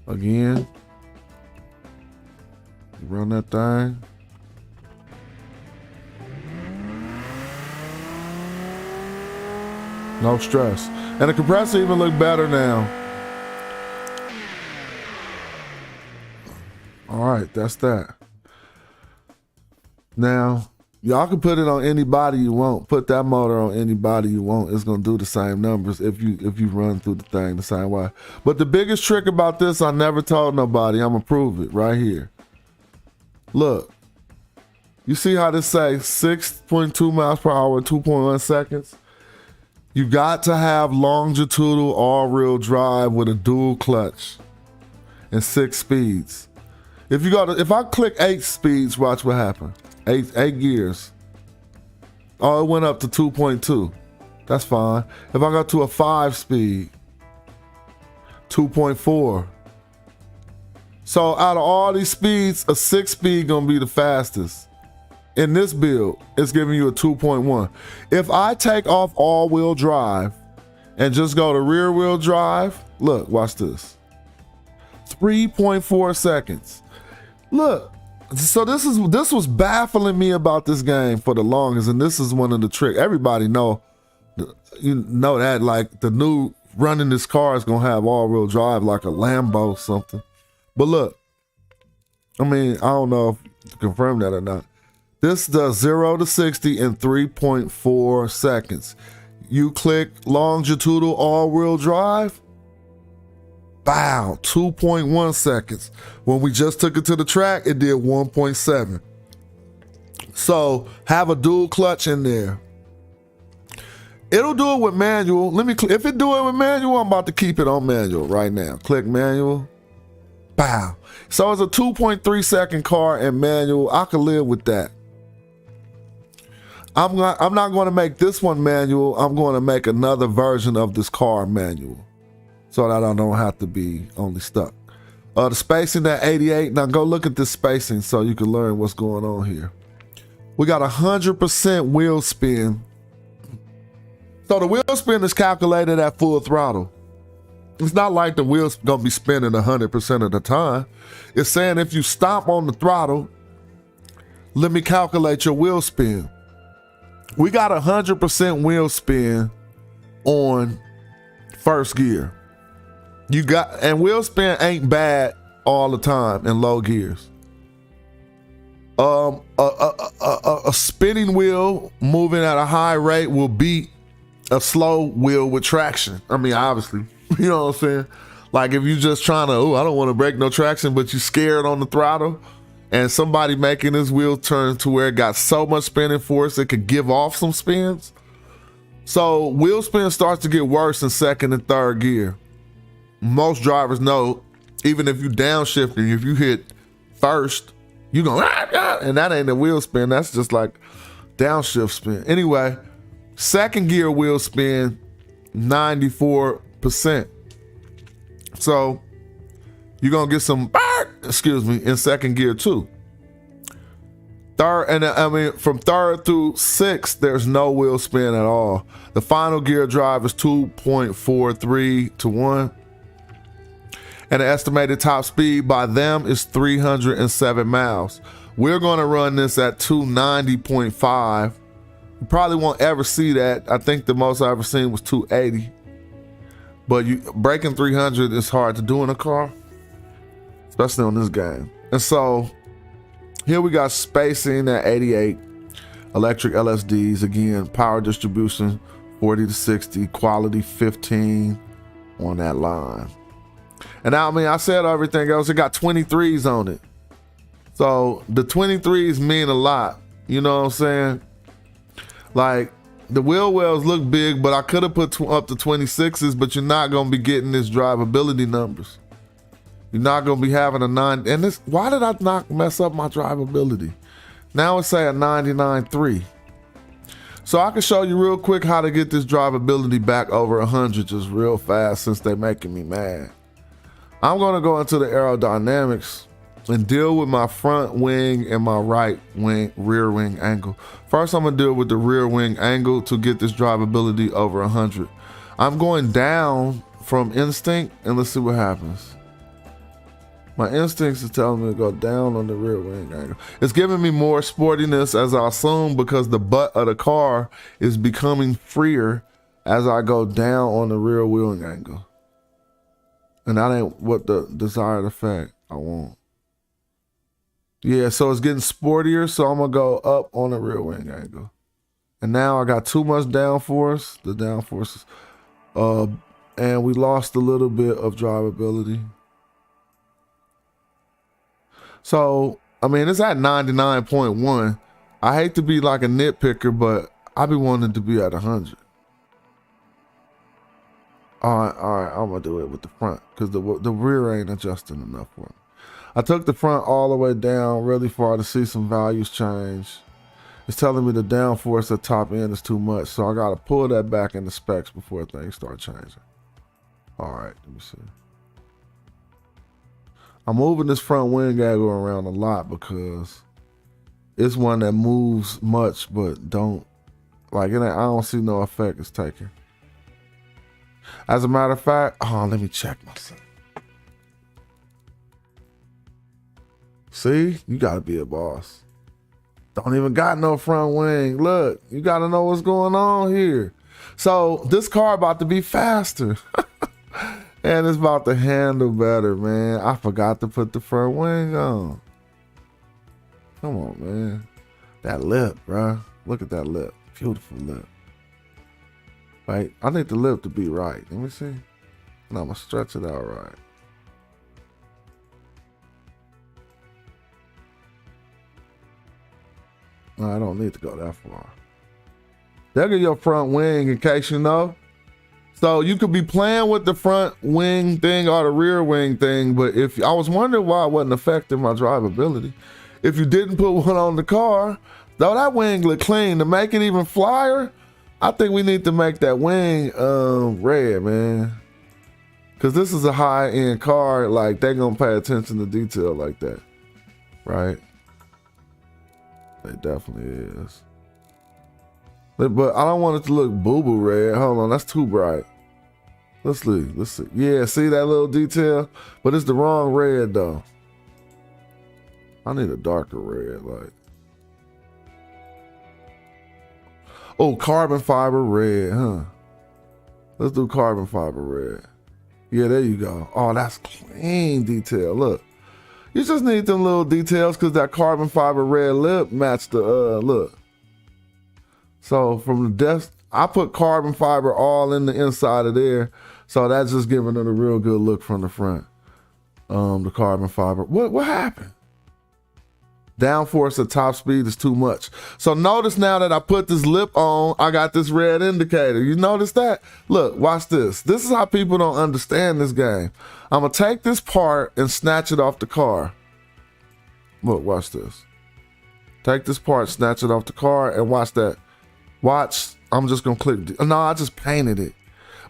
Again. You run that thing. No stress. And the compressor even look better now. All right, that's that. Now, y'all can put it on any body you want. Put that motor on any body you want. It's gonna do the same numbers if you run through the thing the same way. But the biggest trick about this, I never told nobody. I'm gonna prove it right here. Look, you see how this says 6.2 miles per hour, 2.1 seconds? You got to have longitudinal all-wheel drive with a dual clutch and 6 speeds. If I click 8 speeds, watch what happens. 8 gears. Oh, it went up to 2.2. That's fine. If I go to a 5 speed, 2.4. So out of all these speeds, a 6 speed gonna be the fastest. In this build, it's giving you a 2.1. If I take off all-wheel drive and just go to rear-wheel drive, look, watch this. 3.4 seconds. Look, so this was baffling me about this game for the longest, and this is one of the tricks. Everybody know that, like, the new running this car is gonna have all-wheel drive like a Lambo or something. But look, I mean, I don't know if to confirm that or not. This does 0 to 60 in 3.4 seconds. You click longitudinal all-wheel drive, bow, 2.1 seconds. When we just took it to the track, it did 1.7. So have a dual clutch in there. It'll do it with manual. If it do it with manual, I'm about to keep it on manual right now. Click manual, bow. So it's a 2.3 second car in manual. I can live with that. I'm not going to make this one manual. I'm going to make another version of this car manual so that I don't have to be only stuck. The spacing at 88. Now go look at this spacing so you can learn what's going on here. We got 100% wheel spin. So the wheel spin is calculated at full throttle. It's not like the wheel's going to be spinning 100% of the time. It's saying if you stop on the throttle, let me calculate your wheel spin. We got 100% wheel spin on first gear. And wheel spin ain't bad all the time in low gears. A spinning wheel moving at a high rate will beat a slow wheel with traction. I mean, obviously, you know what I'm saying? Like if you just trying to, I don't want to break no traction, but you scared on the throttle, and somebody making this wheel turn to where it got so much spinning force it could give off some spins. So wheel spin starts to get worse in second and third gear. Most drivers know, even if you downshifting, if you hit first, you go, and that ain't a wheel spin. That's just like downshift spin. Anyway, second gear wheel spin, 94%. So you're gonna get some, in second gear too. Third, and I mean, from third through sixth, there's no wheel spin at all. The final gear drive is 2.43 to 1. And the estimated top speed by them is 307 miles. We're gonna run this at 290.5. You probably won't ever see that. I think the most I ever seen was 280. But breaking 300 is hard to do in a car, especially on this game. And so here we got spacing at 88, electric LSDs, again, power distribution 40 to 60, quality 15 on that line. And now, I mean, I said everything else, it got 23s on it. So the 23s mean a lot, you know what I'm saying? Like, the wheel wells look big, but I could have put up to 26s, but you're not going to be getting this drivability numbers. You're not going to be having a 9. And this, why did I not mess up my drivability? Now it's say a 99.3. So I can show you real quick how to get this drivability back over 100 just real fast since they're making me mad. I'm going to go into the aerodynamics and deal with my front wing and my rear wing angle. First, I'm gonna deal with the rear wing angle to get this drivability over 100. I'm going down from instinct, and let's see what happens. My instincts are telling me to go down on the rear wing angle. It's giving me more sportiness, as I assume, because the butt of the car is becoming freer as I go down on the rear wing angle. And that ain't what the desired effect I want. Yeah, so it's getting sportier, so I'm gonna go up on the rear wing angle. And now I got too much downforce. The downforce is, and we lost a little bit of drivability. So, I mean, it's at 99.1. I hate to be like a nitpicker, but I be wanting to be at 100. All right, I'm gonna do it with the front because the rear ain't adjusting enough for me. I took the front all the way down really far to see some values change. It's telling me the downforce at top end is too much, so I gotta pull that back in the specs before things start changing. All right, let me see. I'm moving this front wing angle around a lot because it's one that moves much, but don't, like, I don't see no effect it's taking. As a matter of fact, let me check myself. See, you gotta be a boss. Don't even got no front wing. Look, you gotta know what's going on here. So this car about to be faster. And it's about to handle better, man. I forgot to put the front wing on. Come on, man. That lip, bro. Look at that lip. Beautiful lip. Right? I need the lip to be right. Let me see. And I'm gonna stretch it out right. No, I don't need to go that far. There go your front wing, in case you know. So you could be playing with the front wing thing or the rear wing thing, but if I was wondering why it wasn't affecting my drivability, if you didn't put one on the car, though that wing look clean, to make it even flyer, I think we need to make that wing red, man. Cause this is a high-end car, like they gonna pay attention to detail like that, right? They definitely is. But I don't want it to look boo-boo red. Hold on, that's too bright. Let's see. Yeah, see that little detail? But it's the wrong red though. I need a darker red, like. Oh, carbon fiber red, huh? Let's do carbon fiber red. Yeah, there you go. Oh, that's clean detail, look. You just need them little details because that carbon fiber red lip matched the, look. So from the desk, I put carbon fiber all in the inside of there. So that's just giving it a real good look from the front. The carbon fiber. What happened? Downforce at top speed is too much. So notice now that I put this lip on, I got this red indicator. You notice that? Look, watch this. This is how people don't understand this game. I'm gonna take this part and snatch it off the car. Look, watch this. Take this part, snatch it off the car, and watch that. Watch, I'm just gonna click. No, I just painted it.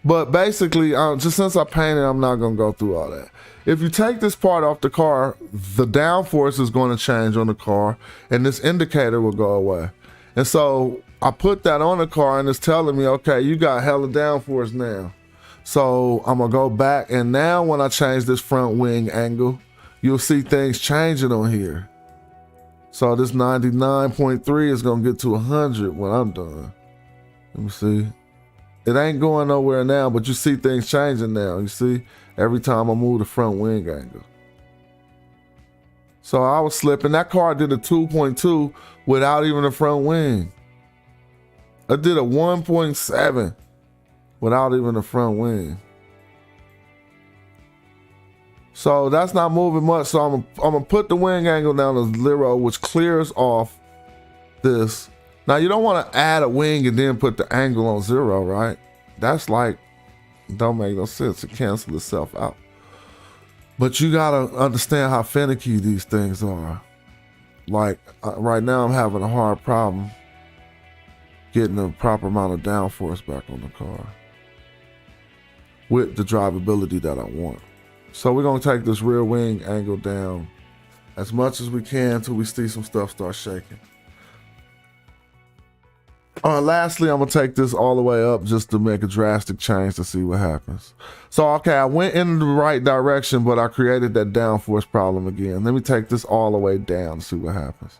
But basically, just since I painted, I'm not gonna go through all that. If you take this part off the car, the downforce is gonna change on the car and this indicator will go away. And so I put that on the car and it's telling me, okay, you got hella downforce now. So I'm gonna go back, and now when I change this front wing angle, you'll see things changing on here. So this 99.3 is gonna get to 100 when I'm done. Let me see. It ain't going nowhere now, but you see things changing now. You see, every time I move the front wing angle. So I was slipping. That car did a 2.2 without even the front wing. I did a 1.7 without even the front wing. So that's not moving much. So I'm gonna put the wing angle down to 0, which clears off this. Now you don't want to add a wing and then put the angle on 0, right? That's like, don't make no sense. It cancels itself out. But you gotta understand how finicky these things are. Like right now I'm having a hard problem getting the proper amount of downforce back on the car with the drivability that I want. So we're gonna take this rear wing angle down as much as we can until we see some stuff start shaking. Lastly, I'm gonna take this all the way up just to make a drastic change to see what happens. So, okay, I went in the right direction, but I created that downforce problem again. Let me take this all the way down to see what happens.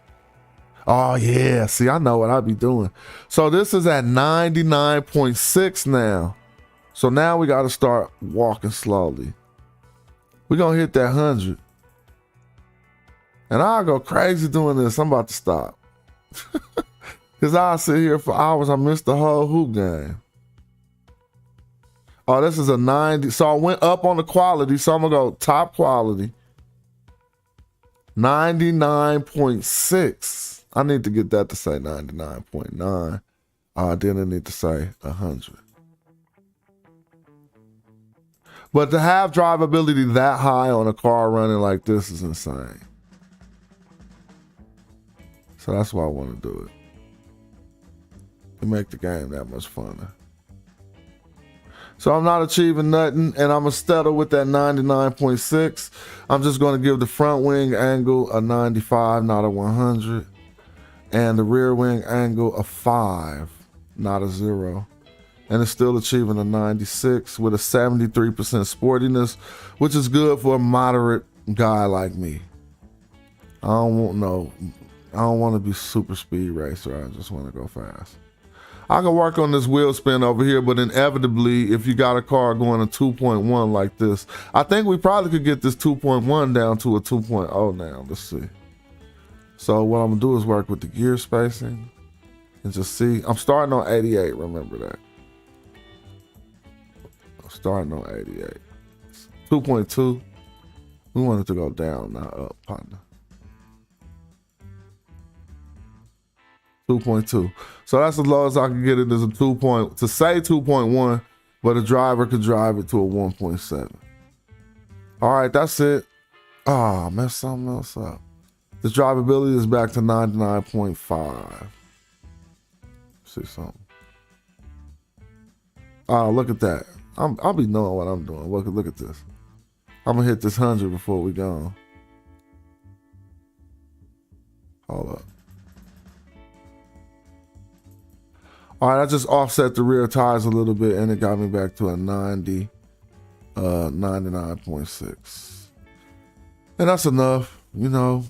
Oh yeah, see, I know what I'd be doing. So this is at 99.6 now. So now we gotta start walking slowly. We're gonna hit that 100. And I'll go crazy doing this. I'm about to stop. Because I'll sit here for hours. I missed the whole hoop game. Oh, this is a 90. So I went up on the quality. So I'm going to go top quality. 99.6. I need to get that to say 99.9. Then I need to say 100. But to have drivability that high on a car running like this is insane. So that's why I want to do it. To make the game that much funner. So I'm not achieving nothing, and I'm gonna settle with that 99.6. I'm just gonna give the front wing angle a 95, not a 100, and the rear wing angle a 5, not a 0. And it's still achieving a 96 with a 73% sportiness, which is good for a moderate guy like me. I don't want to be super speed racer. I just want to go fast. I can work on this wheel spin over here, but inevitably, if you got a car going a 2.1 like this, I think we probably could get this 2.1 down to a 2.0 now. Let's see. So what I'm gonna do is work with the gear spacing and just see. I'm starting on 88, remember that. I'm starting on 88. 2.2, we want it to go down, not up, partner. 2.2. So that's as low as I can get it as a 2.1, but a driver could drive it to a 1.7. All right, that's it. Ah, I messed something else up. The drivability is back to 99.5. See something. Oh, look at that. I'll be knowing what I'm doing. Look at this. I'm gonna hit this 100 before we go. Hold up. All right, I just offset the rear tires a little bit and it got me back to a 99.6. And that's enough, you know.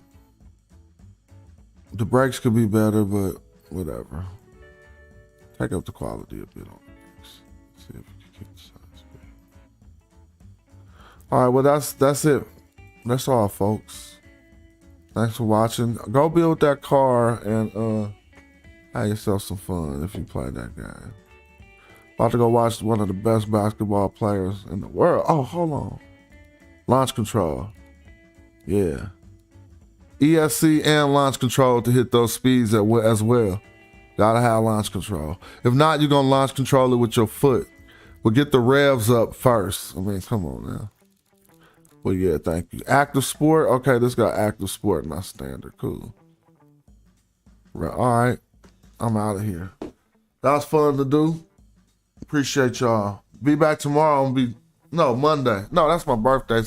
The brakes could be better, but whatever. Take up the quality a bit on the brakes. See if we can keep the side speed. All right, well, that's it. That's all, folks. Thanks for watching. Go build that car and have yourself some fun if you play that game. About to go watch one of the best basketball players in the world. Oh, hold on. Launch control. Yeah. ESC and launch control to hit those speeds as well. Gotta have launch control. If not, you're gonna launch control it with your foot. But get the revs up first. I mean, come on now. Well, yeah, thank you. Active sport. Okay, this got active sport, not standard. Cool. Right. All right. I'm out of here. That was fun to do. Appreciate y'all. Be back tomorrow. Monday. No, that's my birthday.